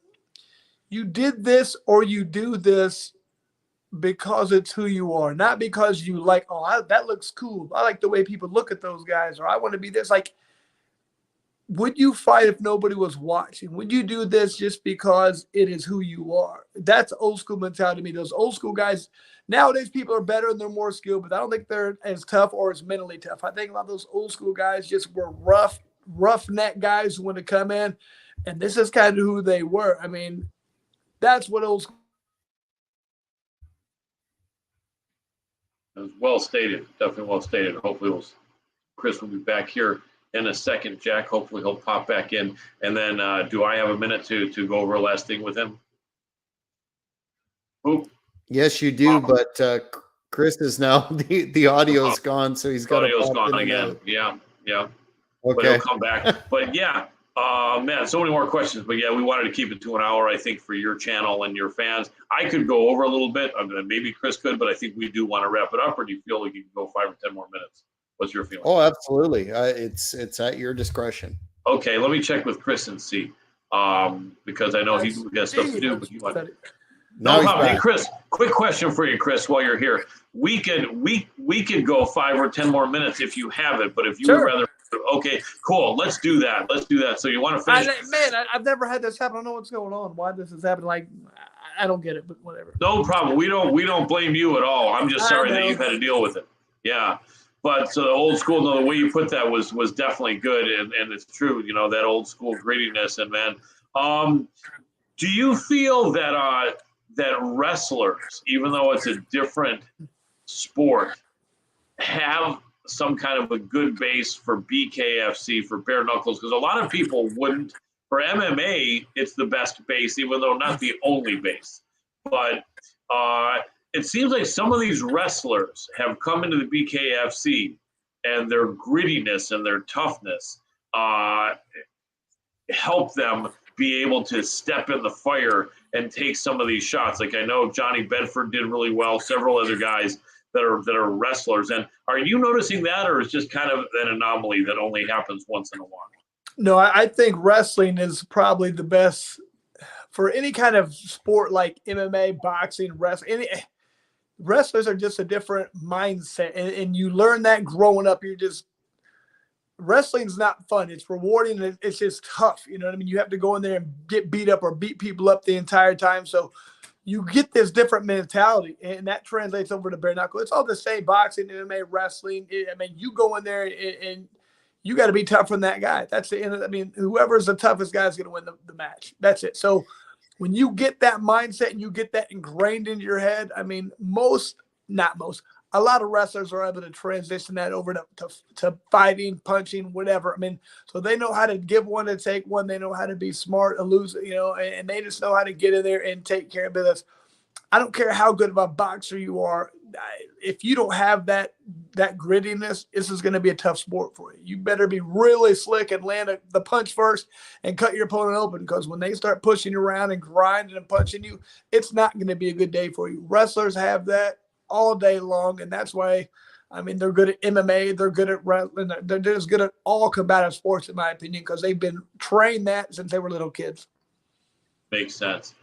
you did this or you do this because it's who you are, not because you like, that looks cool. I like the way people look at those guys, or I want to be this. Like, would you fight if nobody was watching? Would you do this just because it is who you are? That's old school mentality to me. Those old school guys, nowadays people are better and they're more skilled, but I don't think they're as tough or as mentally tough. I think a lot of those old school guys just were roughneck guys who want to come in, and this is kind of who they were. That's what old school. It was well stated, definitely well stated. Hopefully Chris will be back here in a second. Jack, hopefully he'll pop back in. And then do I have a minute to go over a last thing with him? Oop. Yes, you do, but Chris is now, the audio's gone, so he's got to audio's gone again. Yeah. Okay. But he'll come back. But yeah, man, so many more questions. But yeah, we wanted to keep it to an hour, I think, for your channel and your fans. I could go over a little bit. Maybe Chris could, but I think we do want to wrap it up. Or do you feel like you can go 5 or 10 more minutes? What's your feeling? Oh, absolutely. It's at your discretion. Okay, let me check with Chris and see, because I know he's got stuff to do. But he might. Now No he's problem. Hey, back. Chris, quick question for you, Chris, while you're here. We could go 5 or 10 more minutes if you have it, but if you would rather, okay, cool. Let's do that. So you want to finish? I've never had this happen. I don't know what's going on. Why this is happening? Like, I don't get it, but whatever. No problem. We don't blame you at all. I'm just sorry that you've had to deal with it. Yeah. But so the old school, no, the way you put that was definitely good, and it's true. You know, that old school grittiness. And man, do you feel that that wrestlers, even though it's a different sport, have some kind of a good base for BKFC, for bare knuckles? Because a lot of people wouldn't. For MMA, it's the best base, even though not the only base. But it seems like some of these wrestlers have come into the BKFC, and their grittiness and their toughness help them be able to step in the fire and take some of these shots. Like I know Johnny Bedford did really well, several other guys that are wrestlers. And are you noticing that, or is just kind of an anomaly that only happens once in a while? No, I think wrestling is probably the best for any kind of sport like MMA, boxing, wrestling. Wrestlers are just a different mindset, and you learn that growing up. Wrestling's not fun. It's rewarding. And it's just tough. You know what I mean? You have to go in there and get beat up or beat people up the entire time. So you get this different mentality, and that translates over to bare knuckle. It's all the same: boxing, MMA, wrestling. I mean, you go in there and you got to be tougher than that guy. That's the end. I mean, whoever's the toughest guy is going to win the match. That's it. So when you get that mindset and you get that ingrained into your head, I mean, a lot of wrestlers are able to transition that over to fighting, punching, whatever. I mean, so they know how to give one and take one. They know how to be smart, elusive, and they just know how to get in there and take care of business. I don't care how good of a boxer you are. If you don't have that grittiness, this is going to be a tough sport for you. You better be really slick and land the punch first and cut your opponent open, because when they start pushing you around and grinding and punching you, it's not going to be a good day for you. Wrestlers have that all day long, and that's why, I mean, they're good at MMA, they're good at wrestling, they're just good at all combative sports, in my opinion, because they've been trained that since they were little kids. Makes sense.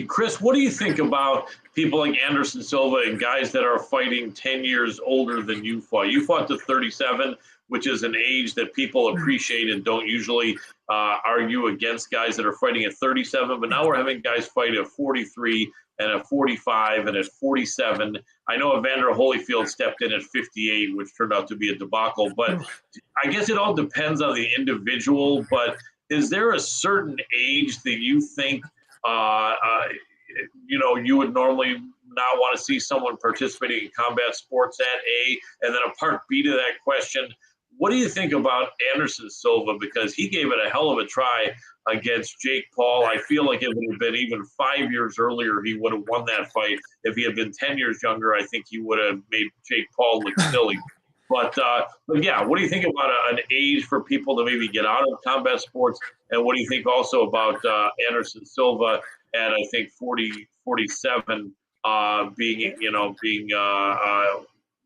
Chris, what do you think about people like Anderson Silva and guys that are fighting 10 years older than you fought? You fought to 37, which is an age that people appreciate and don't usually argue against guys that are fighting at 37. But now we're having guys fight at 43 and at 45 and at 47. I know Evander Holyfield stepped in at 58, which turned out to be a debacle. But I guess it all depends on the individual. But is there a certain age that you think you would normally not want to see someone participating in combat sports at A? And then a part B to that question, what do you think about Anderson Silva? Because he gave it a hell of a try against Jake Paul. I feel like it would have been even 5 years earlier, he would have won that fight. If he had been 10 years younger, I think he would have made Jake Paul look silly. But yeah, what do you think about an age for people to maybe get out of combat sports? And what do you think also about Anderson Silva at, I think, 47,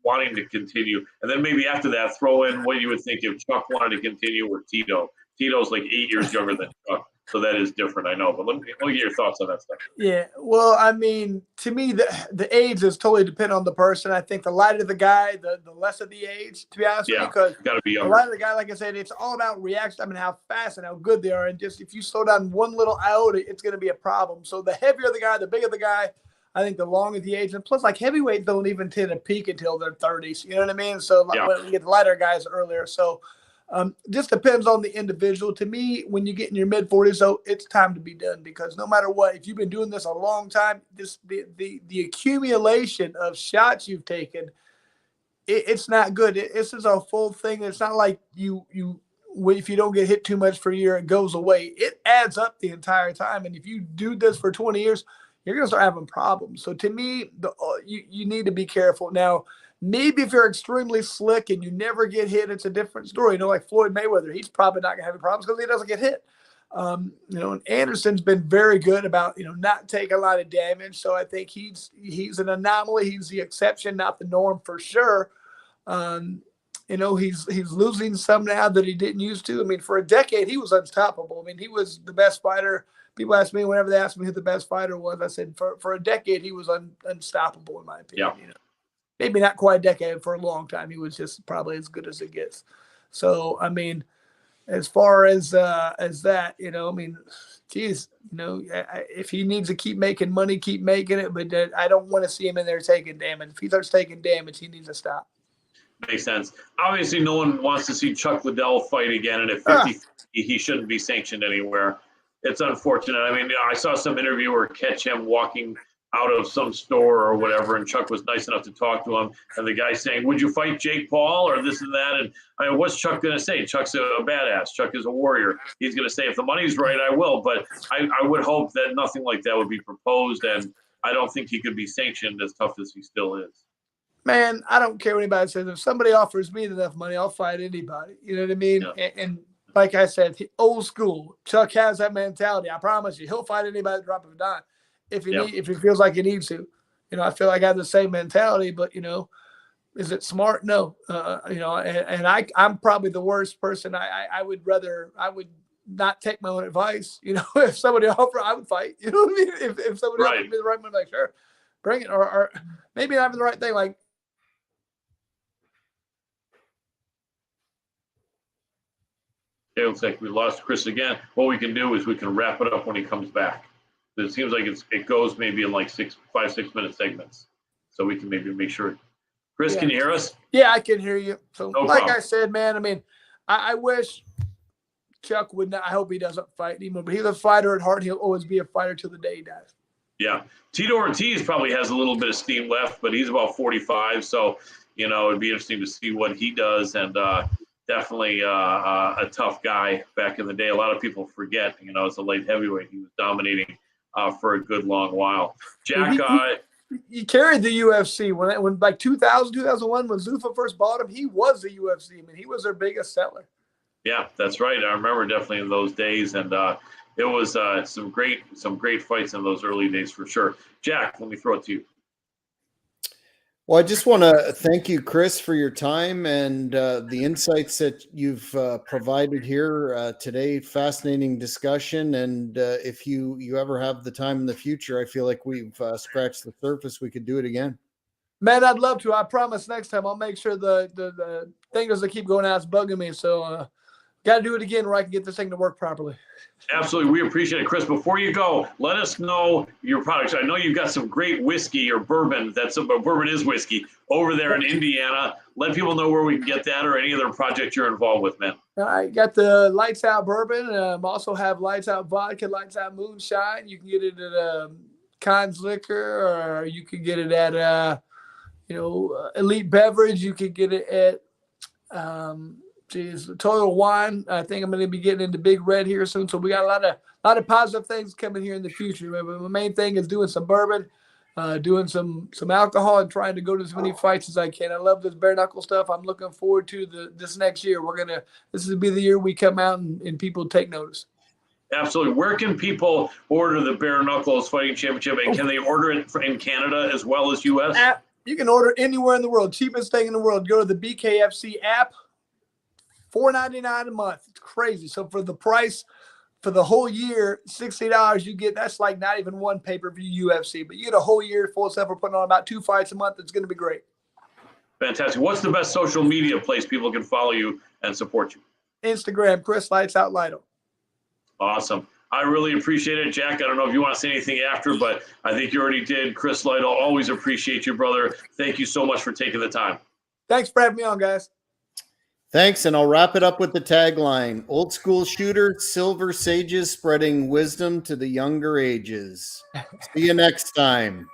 wanting to continue? And then maybe after that, throw in what you would think if Chuck wanted to continue, or Tito. Tito's like 8 years younger than Chuck, so that is different, I know. But let me get your thoughts on that stuff. Yeah, well, I mean, to me, the age is totally dependent on the person. I think the lighter the guy, the less of the age, to be honest with you, because got to be younger. The lighter the guy, like I said, it's all about reaction. I mean, how fast and how good they are. And just if you slow down one little iota, it's going to be a problem. So the heavier the guy, the bigger the guy, I think the longer the age. And plus, like, heavyweight don't even tend to peak until their 30s. You know what I mean? So when we get the lighter guys earlier. So just depends on the individual. To me, when you get in your mid-40s, though, it's time to be done, because no matter what, if you've been doing this a long time, the accumulation of shots you've taken, it's not good. This is a full thing. It's not like if you don't get hit too much for a year, it goes away. It adds up the entire time. And if you do this for 20 years, you're going to start having problems. So to me, you need to be careful. Now, maybe if you're extremely slick and you never get hit, it's a different story. Like Floyd Mayweather, he's probably not going to have any problems because he doesn't get hit. And Anderson's been very good about, not taking a lot of damage. So I think he's an anomaly. He's the exception, not the norm, for sure. He's losing some now that he didn't used to. I mean, for a decade, he was unstoppable. I mean, he was the best fighter. People ask me whenever they ask me who the best fighter was, I said for a decade, he was unstoppable, in my opinion. Yeah. Maybe not quite a decade, for a long time. He was just probably as good as it gets. So, I mean, as far as that, I mean, geez, if he needs to keep making money, keep making it. But I don't want to see him in there taking damage. If he starts taking damage, he needs to stop. Makes sense. Obviously, no one wants to see Chuck Liddell fight again, and at 50, he shouldn't be sanctioned anywhere. It's unfortunate. I mean, I saw some interviewer catch him walking out of some store or whatever, and Chuck was nice enough to talk to him, and the guy saying, "Would you fight Jake Paul?" or this and that. And I mean, what's Chuck going to say? Chuck's a badass. Chuck is a warrior. He's going to say, if the money's right, I will. But I would hope that nothing like that would be proposed, and I don't think he could be sanctioned, as tough as he still is. Man, I don't care what anybody says. If somebody offers me enough money, I'll fight anybody. You know what I mean? Yeah. And like I said, old school. Chuck has that mentality. I promise you, he'll fight anybody at the drop of a dime if he feels like he needs to. I feel like I have the same mentality, but is it smart? No. And I'm probably the worst person. I would not take my own advice. If somebody offered, I would fight. You know what I mean? If somebody offered me the right money, like, sure, bring it. Or maybe not even the right thing, like. It looks like we lost Chris again. What we can do is we can wrap it up when he comes back. It seems like it goes maybe in like 5-6 minute segments. So we can maybe make sure. Chris, can you hear us? Yeah, I can hear you. So no problem. I said, man, I mean, I wish Chuck would not. I hope he doesn't fight anymore. But he's a fighter at heart. He'll always be a fighter till the day he dies. Yeah. Tito Ortiz probably has a little bit of steam left, but he's about 45. So, it'd be interesting to see what he does. And definitely a tough guy back in the day. A lot of people forget, as a light heavyweight, he was dominating for a good long while. Jack, he carried the UFC when like 2000, 2001, when Zuffa first bought him. He was the UFC. I mean, he was their biggest seller. Yeah, that's right. I remember definitely in those days, and it was some great fights in those early days for sure. Jack, let me throw it to you. Well, I just want to thank you, Chris, for your time and the insights that you've provided here today. Fascinating discussion. And if you ever have the time in the future, I feel like we've scratched the surface. We could do it again. Man, I'd love to. I promise next time I'll make sure the thing doesn't keep going out. It's bugging me. So got to do it again where I can get this thing to work properly. Absolutely. We appreciate it. Chris, before you go, let us know your products. I know you've got some great whiskey or bourbon. Bourbon is whiskey over there in Indiana. Let people know where we can get that or any other project you're involved with, man. I got the Lights Out bourbon. Also have Lights Out vodka, Lights Out moonshine. You can get it at Conn's Liquor, or you can get it at, Elite Beverage. You can get it at, Total Wine. I think I'm going to be getting into Big Red here soon. So we got a lot of positive things coming here in the future. But my main thing is doing some bourbon, doing some alcohol, and trying to go to as many fights as I can. I love this bare knuckle stuff. I'm looking forward to this next year. This will be the year we come out and people take notice. Absolutely. Where can people order the Bare Knuckles Fighting Championship, and can they order it in Canada as well as U.S.? You can order anywhere in the world. Cheapest thing in the world. Go to the BKFC app. $4.99 a month. It's crazy. So for the price for the whole year, $60, you get, that's like not even one pay-per-view UFC, but you get a whole year full stuff. We're putting on about 2 fights a month. It's going to be great. Fantastic. What's the best social media place people can follow you and support you? Instagram, Chris Lights Out Lytle. Awesome. I really appreciate it, Jack. I don't know if you want to say anything after, but I think you already did. Chris Lytle, always appreciate you, brother. Thank you so much for taking the time. Thanks for having me on, guys. Thanks, and I'll wrap it up with the tagline: old school shooter, silver sages spreading wisdom to the younger ages. See you next time.